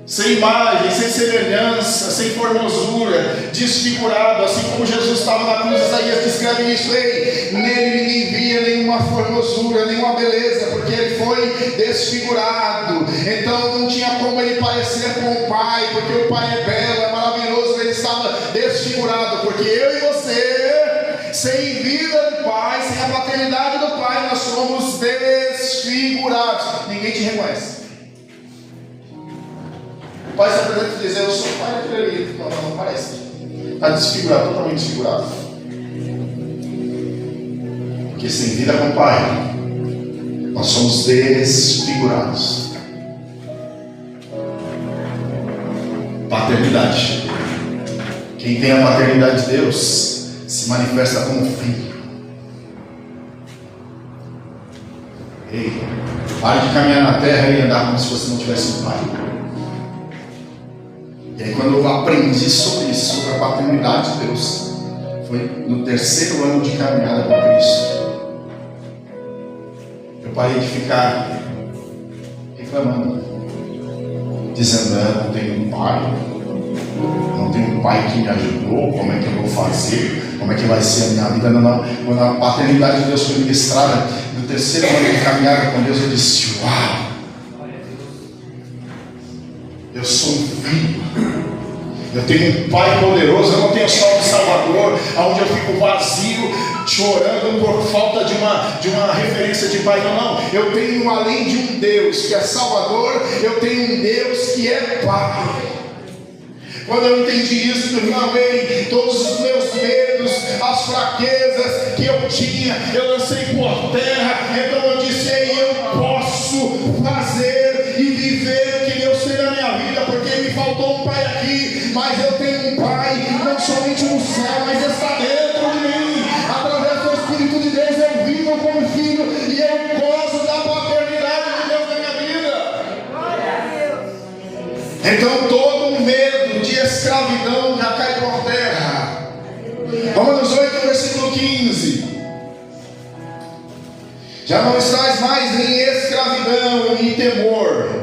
sem imagem, sem semelhança, sem formosura, desfigurado, assim como Jesus estava na cruz. Isaías descreve isso: ei, nele ninguém via nenhuma formosura, nenhuma beleza, porque ele foi desfigurado. Então não tinha como ele parecer com o pai, porque o pai é belo, é maravilhoso. Ele estava desfigurado, porque eu e você, sem vida do pai, sem a paternidade do pai, nós somos desfigurados. Ninguém te reconhece. O pai está tentando te dizer: eu sou o pai daquele ali. Não parece. Está desfigurado, totalmente desfigurado. Porque sem vida com o pai, nós somos desfigurados. Paternidade. Quem tem a paternidade de Deus se manifesta como filho. Ei, pare de caminhar na terra e andar como se você não tivesse um pai. E aí, quando eu aprendi sobre isso, sobre a paternidade de Deus, foi no 3º ano de caminhada com Cristo. Eu parei de ficar reclamando, dizendo: não tenho um pai, não tenho um pai que me ajudou, como é que eu vou fazer, como é que vai ser a minha vida. Não. Quando a paternidade de Deus foi ministrada, no 3º ano de caminhada com Deus, eu disse: uau, eu sou um filho. Eu tenho um pai poderoso. Eu não tenho só um Salvador, onde eu fico vazio, chorando por falta de uma referência de pai. Não. Eu tenho, além de um Deus que é Salvador, eu tenho um Deus que é Pai. Quando eu entendi isso, irmão, todos os meus medos, as fraquezas que eu tinha, eu lancei por terra. Então eu disse: eu posso fazer e viver o que Deus fez na minha vida, porque me faltou um pai aqui, mas eu tenho um pai, não somente no céu, mas está dentro de mim. Através do Espírito de Deus eu vivo como filho e eu gozo da paternidade de Deus na minha vida. Então todo medo de escravidão já cai por terra. Romanos 8, versículo 15. Já não estás mais em escravidão e em temor.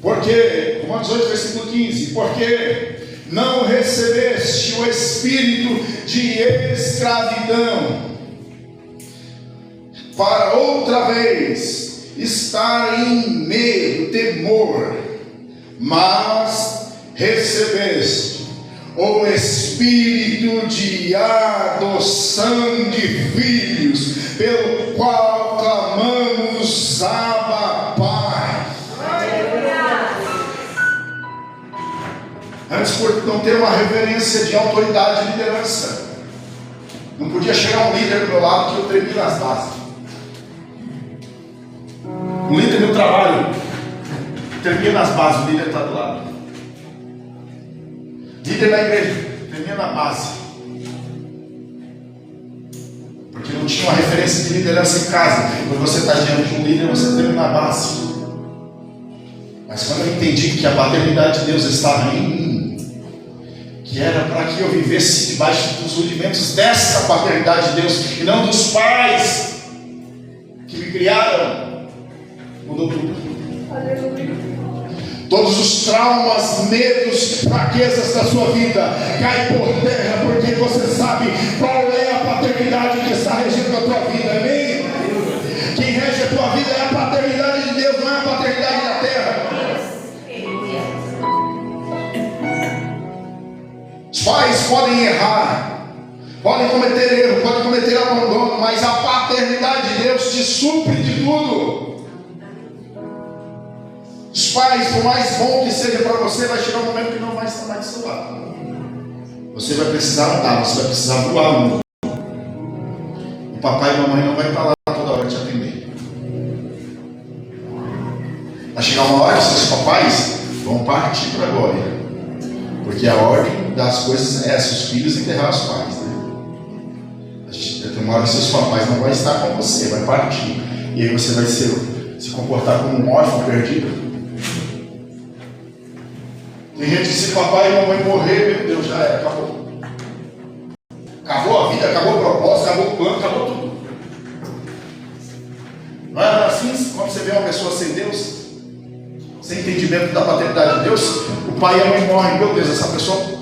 Porque, Romanos 8, versículo 15, porque não recebeste o espírito de escravidão, para outra vez estar em medo, temor, mas recebeste o espírito de adoção de filhos, pelo qual clamamos: Abba, Pai. Antes, por não ter uma reverência de autoridade e liderança, não podia chegar um líder do meu lado que eu tremia nas bases. Um líder no trabalho, tremia nas bases, o líder está do lado. Líder na igreja, tremia na base. Porque não tinha uma referência de liderança em casa. Quando você está diante de um líder, você treme na base. Mas quando eu entendi que a paternidade de Deus estava em mim, que que era para que eu vivesse debaixo dos rudimentos dessa paternidade de Deus, e não dos pais que me criaram, mudou tudo. Todos os traumas, medos, fraquezas da sua vida caem por terra, porque você sabe qual é a paternidade que está regendo a tua vida, amém? Quem rege a tua vida é a paternidade de Deus, não é a paternidade da terra. Os pais podem errar, podem cometer erro, podem cometer abandono, mas a paternidade de Deus te supre de tudo. Os pais, por mais bom que seja para você, vai chegar um momento que não vai estar mais do seu lado. Você vai precisar andar, você vai precisar voar no mundo. O papai e a mamãe não vai estar lá toda hora te atender. Vai chegar uma hora que seus papais vão partir para a glória, porque a ordem das coisas é seus filhos enterrar os pais, né? Tem uma hora que seus papais não vão estar com você, vai partir, e aí você vai se comportar como um órfão perdido. Tem gente que se papai e mamãe morrer, meu Deus, já era, acabou. Acabou a vida, acabou o propósito, acabou o plano, acabou tudo. Não é assim quando você vê uma pessoa sem Deus, sem entendimento da paternidade de Deus, o pai e a mãe morrem, meu Deus, essa pessoa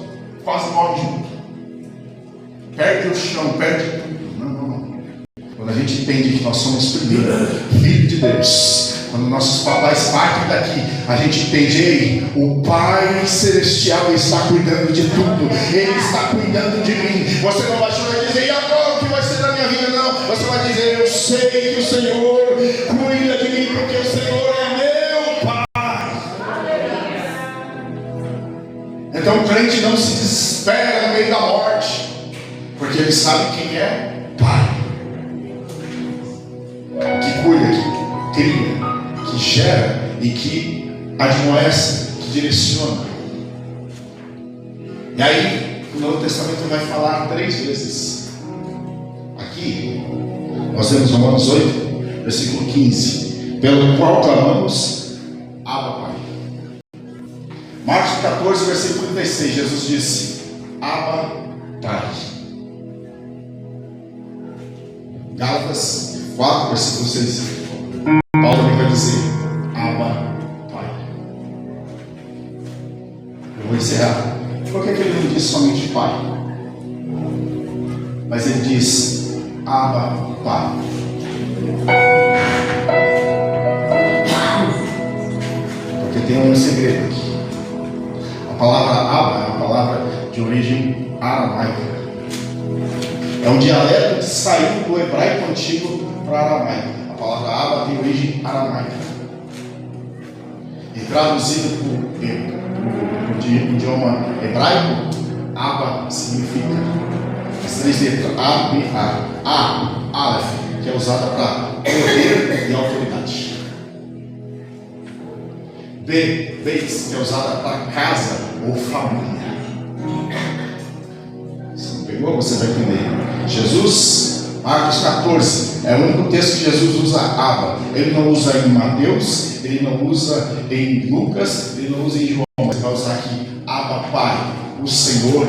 quase morre junto. Perde o chão, perde tudo. Não. Quando a gente entende que nós somos primeiro filho de Deus, quando nossos papais partem daqui, a gente entende, ei, o Pai Celestial está cuidando de tudo, Ele está cuidando de mim. Você não vai chorar e dizer, e agora o que vai ser da minha vida? Não, você vai dizer, eu sei que o Senhor cuida de mim, porque o Senhor é meu Pai. Então o crente não se desespera no meio da morte, porque ele sabe quem é Pai, que cuida, que cria, que gera e que admoesta, que direciona. E aí o Novo Testamento vai falar 3 vezes. Aqui nós temos Romanos 8, versículo 15, pelo qual clamamos, Abba Pai. Marcos 14, versículo 36, Jesus disse, Abba Pai. Gálatas 4, versículo 6, Paulo também vai dizer, Abba Pai. Eu vou encerrar. Por que ele não diz somente Pai? Mas ele diz, Abba Pai. Porque tem um segredo aqui. A palavra Abba é uma palavra de origem aramaica. É um dialeto que saiu do hebraico antigo para aramaico. A palavra Abba tem origem aramaica. E traduzido para o idioma hebraico, Abba significa as 3 letras A, B, A, Aleph, que é usada para poder e autoridade. B, Beis, que é usada para casa ou família. Se não pegou, você vai entender. Jesus, Marcos 14, é o único texto que Jesus usa Abba. Ele não usa em Mateus, ele não usa em Lucas, ele não usa em João, mas ele vai usar aqui Abba Pai. O Senhor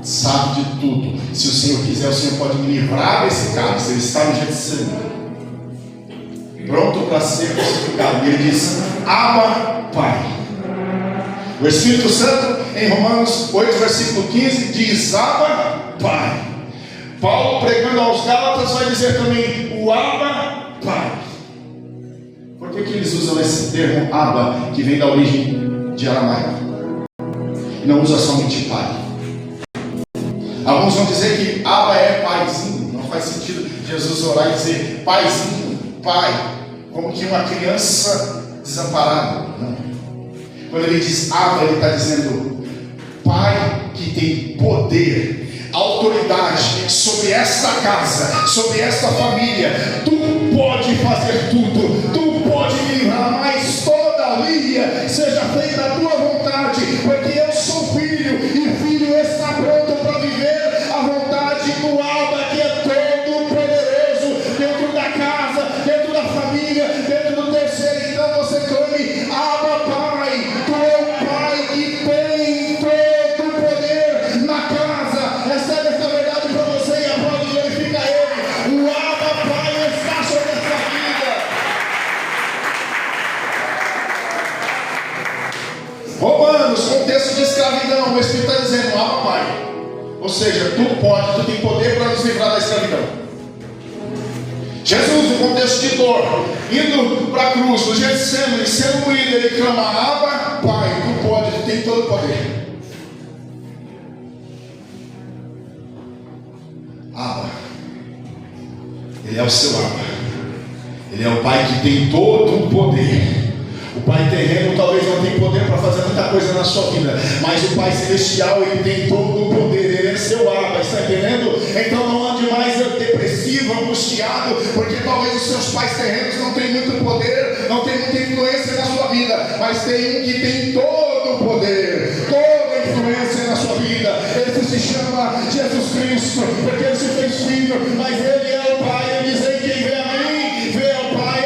sabe de tudo. Se o Senhor quiser, o Senhor pode me livrar desse cálice. Ele está no Getsemane, pronto para ser crucificado. E ele diz, Abba Pai. O Espírito Santo, em Romanos 8, versículo 15, diz, Abba Pai. Paulo, pregando aos Gálatas, vai dizer também, o Abba Pai. Por que eles usam esse termo Abba, que vem da origem de aramaico? E não usa somente Pai. Alguns vão dizer que Abba é paizinho. Não faz sentido Jesus orar e dizer paizinho, pai, como que uma criança desamparada. Não. Quando ele diz Abba, ele está dizendo Pai que tem poder, autoridade sobre esta casa, sobre esta família. Tu pode fazer tudo, tu pode me livrar, mas todavia seja feita a tua vontade, porque eu sou filho, e filho está pronto para viver a vontade do Abba, que é todo poderoso, dentro da casa, dentro da família, dentro do teu ser. Então você clame, Abba Pai. Tu é o Pai que tem todo o poder Espírito está dizendo, Abba, Pai. Ou seja, tu pode, tu tem poder para nos livrar da escravidão. Jesus, no contexto de dor, indo para a cruz, no Getsemane, sendo moído, ele clama, Abba, Pai, tu pode, tu tem todo o poder. Abba, ele é o seu Abba. Ele é o Pai que tem todo o poder. O Pai terreno talvez não tenha poder para fazer muita coisa na sua vida, mas o Pai celestial, ele tem todo o poder. Ele é seu Abba, está entendendo? Então não ande mais depressivo, angustiado, porque talvez os seus pais terrenos não tenham muito poder, não tenham muita influência na sua vida, mas tem um que tem todo o poder, toda a influência na sua vida. Ele se chama Jesus Cristo, porque ele se fez filho, mas ele é o Pai. Ele diz, quem vê a mim, vê ao Pai.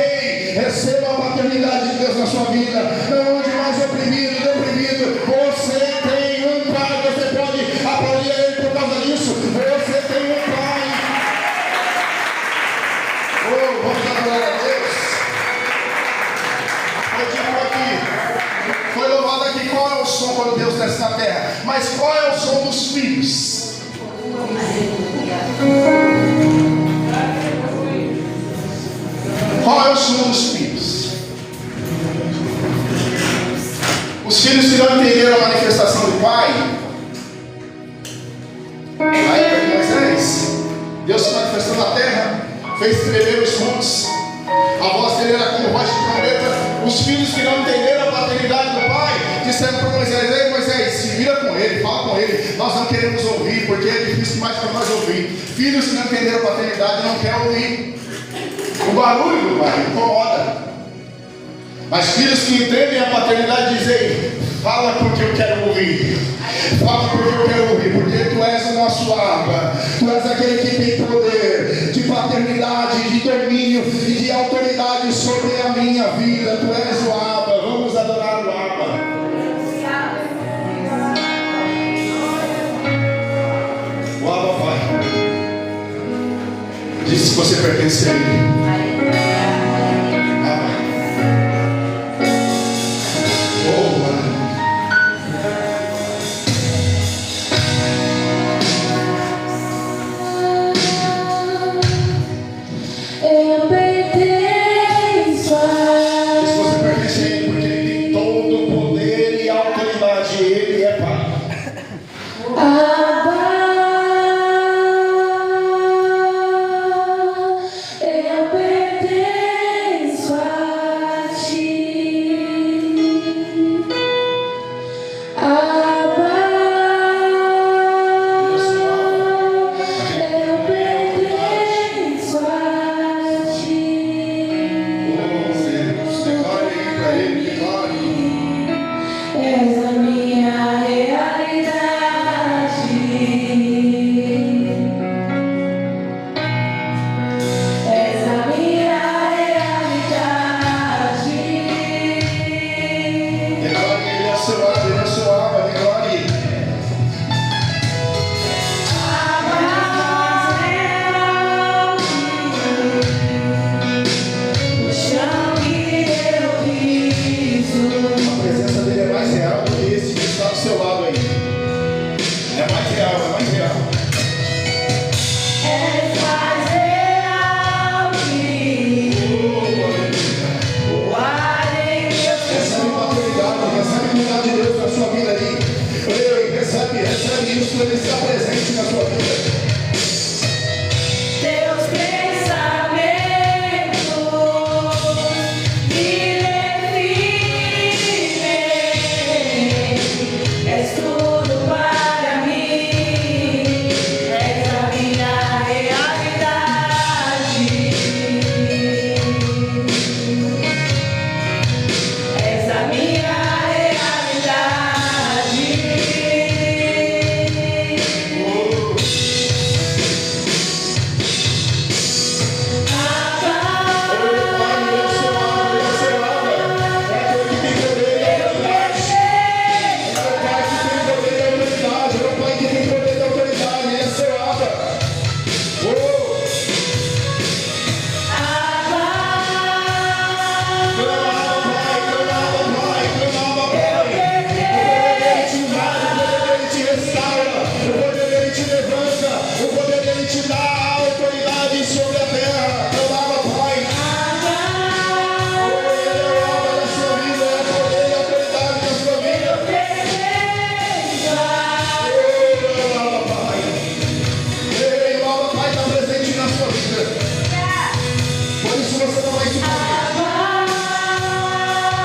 Receba a paternidade de Deus na sua vida. Não ande mais oprimido, deprimido. Você tem um Pai. Você pode aplaudir Ele por causa disso. Você tem um Pai. Oh, vamos adorar a Deus. Foi dito aqui, foi louvado aqui, qual é o som quando Deus desce na terra? Mas qual é o som dos filhos? Qual é o som dos filhos? Os filhos que não entenderam a manifestação do Pai. Na época de Moisés, Deus se manifestou na terra, fez tremer os montes, a voz dele era como voz de trombeta. Os filhos que não entenderam a paternidade do Pai disseram para Moisés, ei Moisés, se vira com ele, fala com ele, nós não queremos ouvir, porque é difícil demais para nós ouvir. Filhos que não entenderam a paternidade não querem ouvir. O barulho do Pai incomoda. Mas filhos que entendem a paternidade dizem, fala porque eu quero ouvir. Fala porque eu quero ouvir, porque tu és o nosso Abba. Tu és aquele que tem poder de paternidade, de domínio e de autoridade sobre a minha vida. Tu és o Abba. Vamos adorar o Abba. O Abba Pai diz que você pertence a Ele. Eu isso você não vai se perder.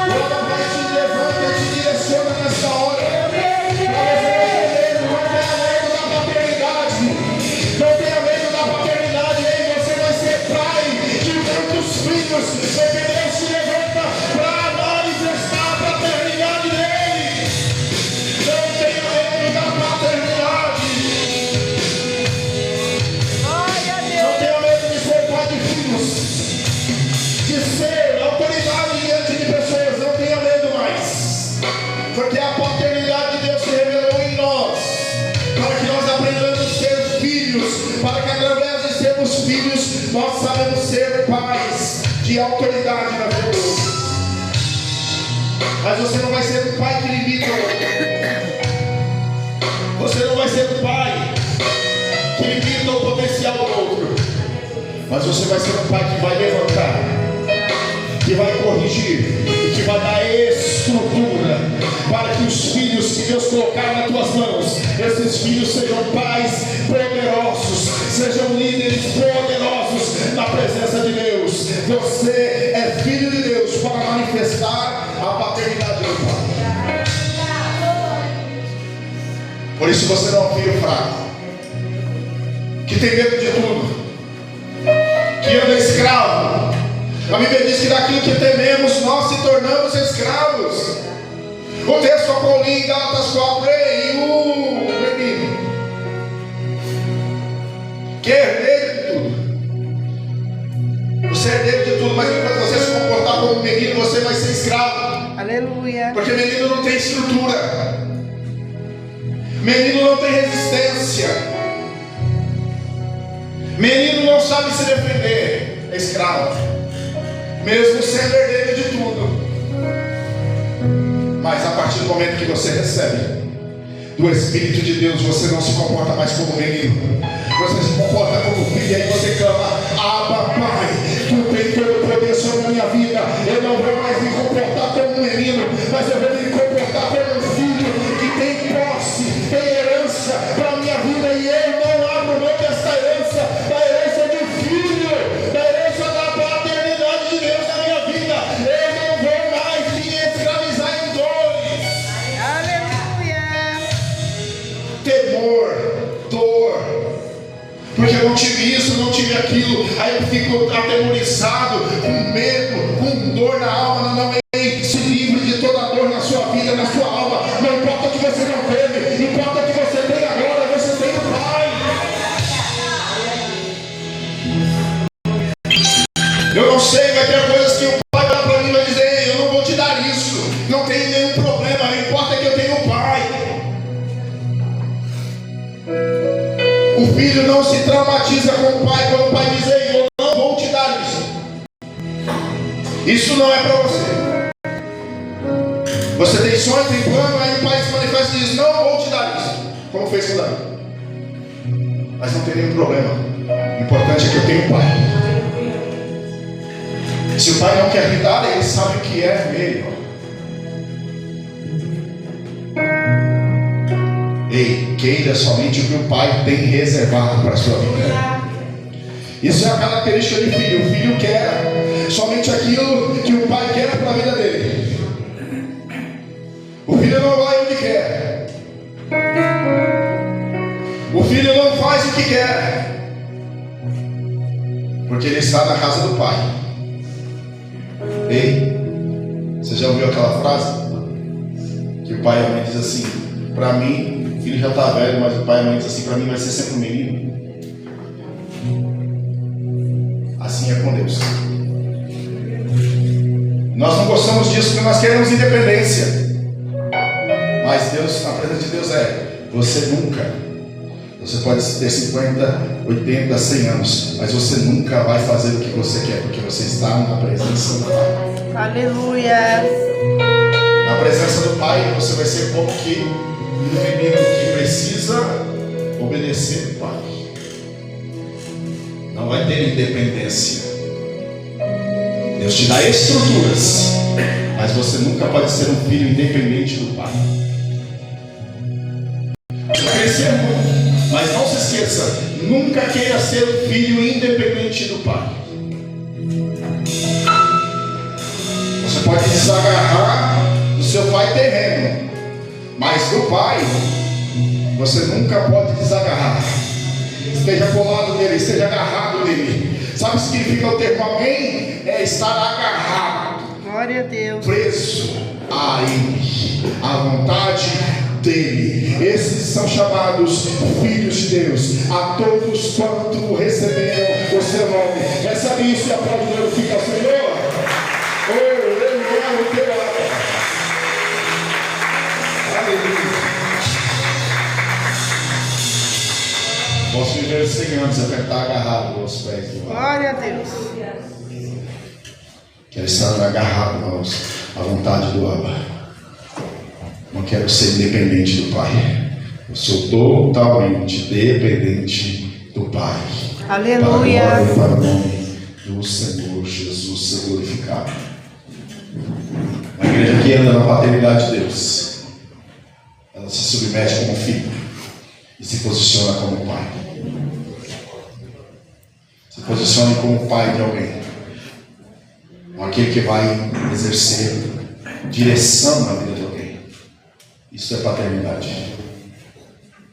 O Abba Pai te levanta e te direciona nessa hora. Não tenha medo da paternidade. Não tenha medo da paternidade. Ei, você vai ser pai de muitos filhos. Porque Deus se levanta para manifestar a paternidade dele. Não tenha medo da paternidade. Não tenha medo de ser pai de filhos. De ser autoridade diante de pessoas. Não tenha medo mais. Porque a paternidade de Deus se revelou em nós. Para que nós aprendamos a ser filhos. Para que através de sermos filhos, nós sabemos ser pais de autoridade na vida. Mas você não vai ser um pai que limita o outro. Você não vai ser um pai que limita o potencial do outro. Mas você vai ser um pai que vai levantar, que vai corrigir e que vai dar estrutura para que os filhos que Deus colocar nas tuas mãos, esses filhos sejam pais poderosos, sejam líderes poderosos na presença de Deus. Você é filho de Deus para manifestar a paternidade do Pai. Por isso você não é um filho fraco, que tem medo de tudo, que anda escravo. A Bíblia diz que daquilo que tememos nós se tornamos escravos. O texto a Paulinho em Gálatas 4, e o menino que é herdeiro de tudo. Você é herdeiro de tudo, mas enquanto você se comportar como um menino, você vai ser escravo. Aleluia. Porque menino não tem estrutura, menino não tem resistência, menino não sabe se defender, é escravo, mesmo sendo herdeiro de tudo. Mas a partir do momento que você recebe do Espírito de Deus, você não se comporta mais como menino, você se comporta como filho. E aí você clama: Abba Pai, tu tem todo o poder sobre a minha vida. Eu não vou mais me comportar como um menino, mas eu vou me comportar como um filho que tem posse, tem herança para a minha vida. E eu não abro mão dessa herança, da herança de filho, da herança da paternidade de Deus na minha vida. Eu não vou mais me escravizar em dores, Aleluia. temor, dor, porque eu não tive isso, não tive aquilo. Aí eu fico atemorizado, com medo, com dor na alma. Não, se livre de toda dor na sua vida, na sua alma. Não importa o que você não teve, importa o que você tem agora. Você tem o Pai. Eu não sei, vai ter coisas que o Pai vai para mim e vai dizer: Ei, eu não vou te dar isso, não tem nenhum problema, não importa que eu tenho o Pai. O filho não se traumatiza com o pai quando o pai diz: Ei, eu não vou te dar isso. Isso não é para você. Você tem sonho, tem plano, aí o pai se manifesta e diz: Não vou te dar isso. Como fez com Davi. Mas não tem nenhum problema. O importante é que eu tenho um pai. Se o pai não quer me dar, ele sabe o que é meio. Ei, queira somente o que o pai tem reservado para a sua vida. Isso é a característica de filho. O filho quer somente aquilo que o pai quer para a vida dele. O filho não vai onde quer. O filho não faz o que quer, porque ele está na casa do pai. Ei, você já ouviu aquela frase? Que o pai e a mãe diz assim: para mim, o filho já está velho, mas o pai e a mãe diz assim: para mim vai ser sempre um menino. Assim é com Deus. Nós não gostamos disso porque nós queremos independência. Mas Deus, na presença de Deus, você nunca. Você pode ter 50, 80, 100 anos, mas você nunca vai fazer o que você quer, porque você está na presença do Pai. Aleluia. Na presença do Pai, você vai ser como que um menino que precisa obedecer o Pai. Não vai ter independência. Deus te dá estruturas, mas você nunca pode ser um filho independente do Pai. Crescer muito, mas não se esqueça, nunca queira ser um filho independente do Pai. Você pode desagarrar do seu pai terreno, mas do pai você nunca pode desagarrar. Esteja colado nele, esteja agarrado nele. Sabe o que significa o termo amém? É estar agarrado. Glória a Deus. Preso a ele, a vontade dele. Esses são chamados filhos de Deus. A todos quanto receberam o seu nome. Recebe isso e aplaude e glorifica o Senhor. Oh, ele é o teu nome. Aleluia. Posso viver 100 anos até estar agarrado aos pés do Pai. Glória a Deus. Quero estar agarrado, irmãos, à vontade do Abba. Não quero ser independente do Pai. Eu sou totalmente dependente do Pai. Aleluia. Para a glória e para o nome do Senhor Jesus ser glorificado. A igreja que anda na paternidade de Deus, ela se submete como filho e se posiciona como pai. Se posicione como pai de alguém. Aquele que vai exercer direção na vida de alguém. Isso é paternidade.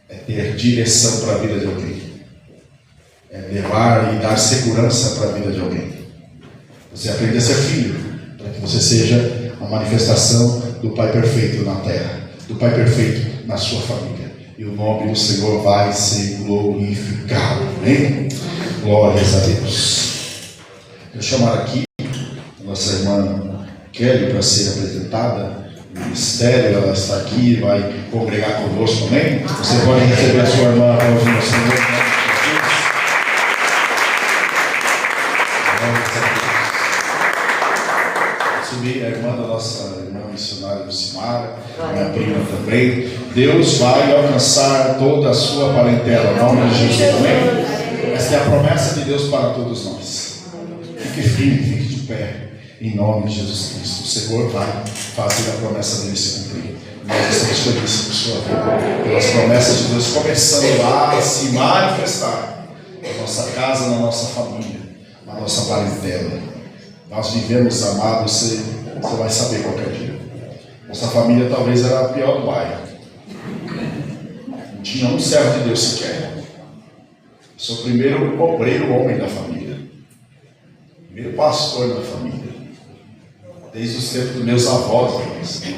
É ter direção para a vida de alguém. É levar e dar segurança para a vida de alguém. Você aprende a ser filho, para que você seja a manifestação do Pai perfeito na terra, do Pai perfeito na sua família. E o nome do Senhor vai ser glorificado. Amém? Glórias a Deus. Eu chamar aqui nossa irmã Kelly para ser apresentada no ministério. Ela está aqui, vai congregar conosco, amém? Você pode receber a sua irmã aplaudindo o Senhor. Subir a irmã da nossa irmã missionária Lucimara, minha prima também. Deus vai alcançar toda a sua parentela, em nome de Jesus, amém? Essa é a promessa de Deus para todos nós. Fique firme, fique de pé. Em nome de Jesus Cristo, o Senhor vai fazer a promessa dele se cumprir. Nós estamos felizes por sua vida, pelas promessas de Deus começando a se manifestar na nossa casa, na nossa família, na nossa parentela. Nós vivemos amados, você vai saber qualquer dia. Nossa família talvez era a pior do bairro. Não tinha um servo de Deus sequer. Eu sou o primeiro obreiro homem da família, primeiro pastor da família. Desde os tempos dos meus avós,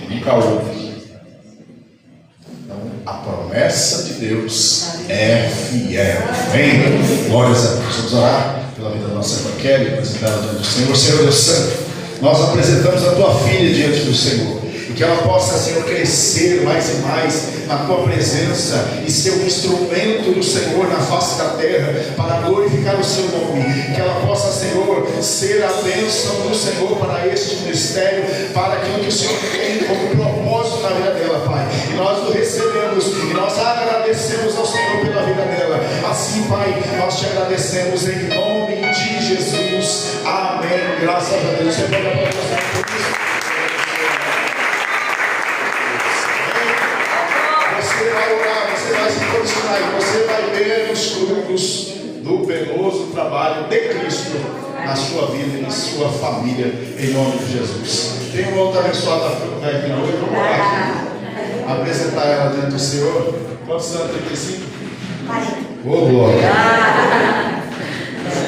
nunca houve. Então, a promessa de Deus é fiel. Amém? Glórias a Deus. Vamos orar pela vida da nossa irmã Kelly, apresentar ela diante do Senhor. Senhor Deus Santo, nós apresentamos a tua filha diante do Senhor. E que ela possa, Senhor, crescer mais e mais na tua presença e ser um instrumento do Senhor na face da terra para glorificar o seu nome. Que ela possa, Senhor, ser a bênção do Senhor para este ministério, para aquilo que o Senhor tem como propósito na vida dela, Pai. E nós o recebemos e nós agradecemos ao Senhor pela vida dela. Assim, Pai, nós te agradecemos em nome de Jesus. Amém. Graças a Deus. Você pode aplaudir por isso. Você vai orar, você vai se posicionar e você vai ver os frutos do penoso trabalho de Cristo na sua vida e na sua família, em nome de Jesus. Tem uma outra abençoada aqui na noite, vamos orar aqui, apresentar ela diante do Senhor. Quantos anos? 35? Ô, glória!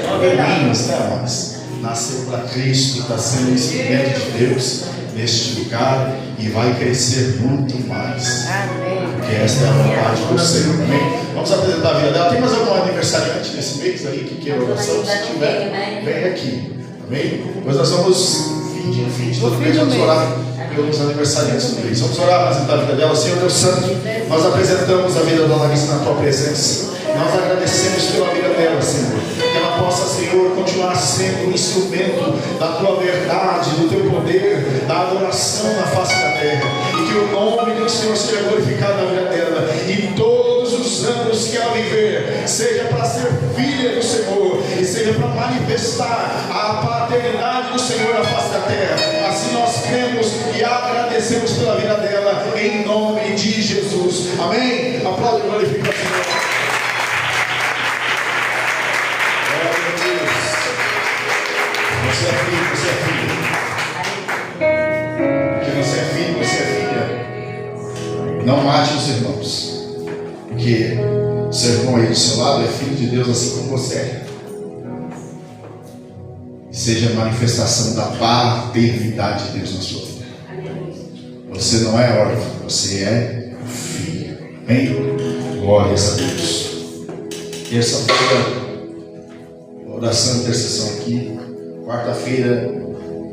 9 aninhos, né, mas nasceu para Cristo, está sendo instrumento de Deus neste lugar e vai crescer muito mais. Amém. Porque esta é a vontade do Senhor. Amém? Vamos apresentar a vida dela. Tem mais algum aniversariante nesse mês aí que queira oração? Se tiver, vem aqui. Amém? Depois nós vamos, fim de todo mês, vamos orar pelos aniversariantes do mês. Vamos orar, apresentar a vida dela. Senhor Deus Santo, nós apresentamos a vida da Larissa na tua presença. Nós agradecemos pela vida dela, Senhor. Que ela possa, Senhor, continuar sendo um instrumento da tua verdade, do teu poder, da adoração na face da terra. E que o nome do Senhor seja glorificado na vida dela. E todos os anos que ela viver, seja para ser filha do Senhor e seja para manifestar a paternidade do Senhor na face da terra. Assim nós cremos e agradecemos pela vida dela, em nome de Jesus. Amém? Aplaude e glorifica o Senhor. Você é filho, você é filho. Não mate os irmãos, porque o seu irmão aí do seu lado é filho de Deus, assim como você é. Seja a manifestação da paternidade de Deus na sua vida. Você não é órfão, você é filho. Amém? Glórias a Deus. Terça-feira, oração e intercessão aqui. Quarta-feira,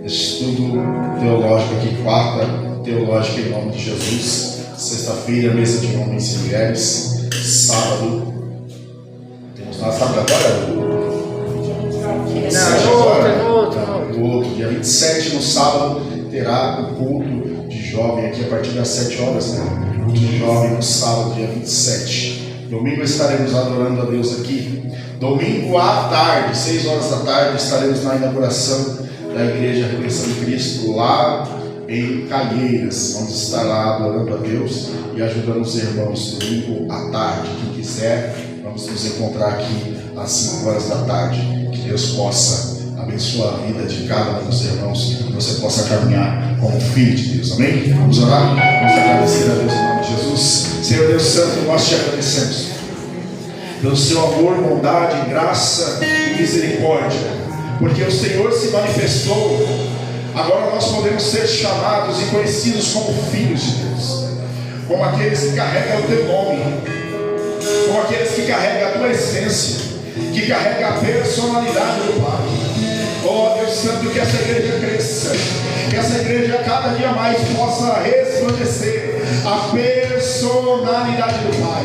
estudo teológico aqui. Quarta, teológica em nome de Jesus. Sexta-feira, mesa de homens e mulheres. Sábado, temos lá sábado agora? No outro, dia 27, no sábado, terá o culto de jovem aqui a partir das 7 horas, né? Culto de jovem no sábado, dia 27. Domingo estaremos adorando a Deus aqui. Domingo à tarde, 6 horas da tarde, estaremos na inauguração da Igreja Redenção de Cristo, lá em Calheiras. Vamos estar lá adorando a Deus e ajudando os irmãos. Domingo à tarde, quem quiser, vamos nos encontrar aqui às 5 horas da tarde. Que Deus possa abençoar a vida de cada um dos irmãos, que você possa caminhar como filho de Deus. Amém? Vamos orar? Vamos agradecer a Deus em nome de Jesus. Senhor Deus Santo, nós te agradecemos pelo seu amor, bondade, graça e misericórdia, porque o Senhor se manifestou. Agora nós podemos ser chamados e conhecidos como filhos de Deus, como aqueles que carregam o teu nome, como aqueles que carregam a tua essência, que carrega a personalidade do Pai. Oh Deus Santo, que essa igreja cresça, que essa igreja cada dia mais possa resplandecer a personalidade do Pai,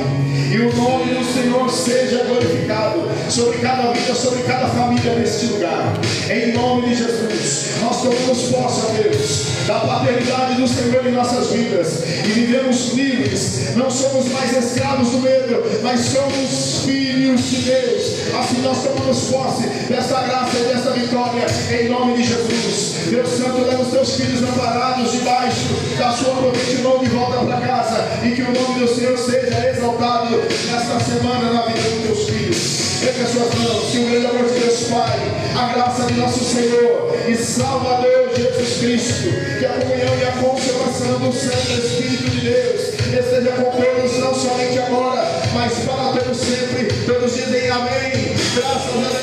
e o nome do Senhor seja glorificado sobre cada vida, sobre cada família neste lugar. Em nome de Jesus, nós tomamos posse, ó Deus, da paternidade do Senhor em nossas vidas e vivemos livres. Não somos mais escravos do medo, mas somos filhos de Deus. Assim nós tomamos posse dessa graça e dessa vitória em nome de Jesus. Deus Santo, leva os teus filhos amparados debaixo da sua proteção de novo e volta para casa, e que o nome do Senhor seja exaltado nesta semana na vida dos teus filhos. Erga suas mãos, que o grande amor de Deus Pai, a graça de nosso Senhor e Salvador Jesus Cristo, que a comunhão e a conservação do Santo Espírito de Deus esteja com todos, não somente agora, mas para todos sempre, todos dizem amém. Graças a Deus.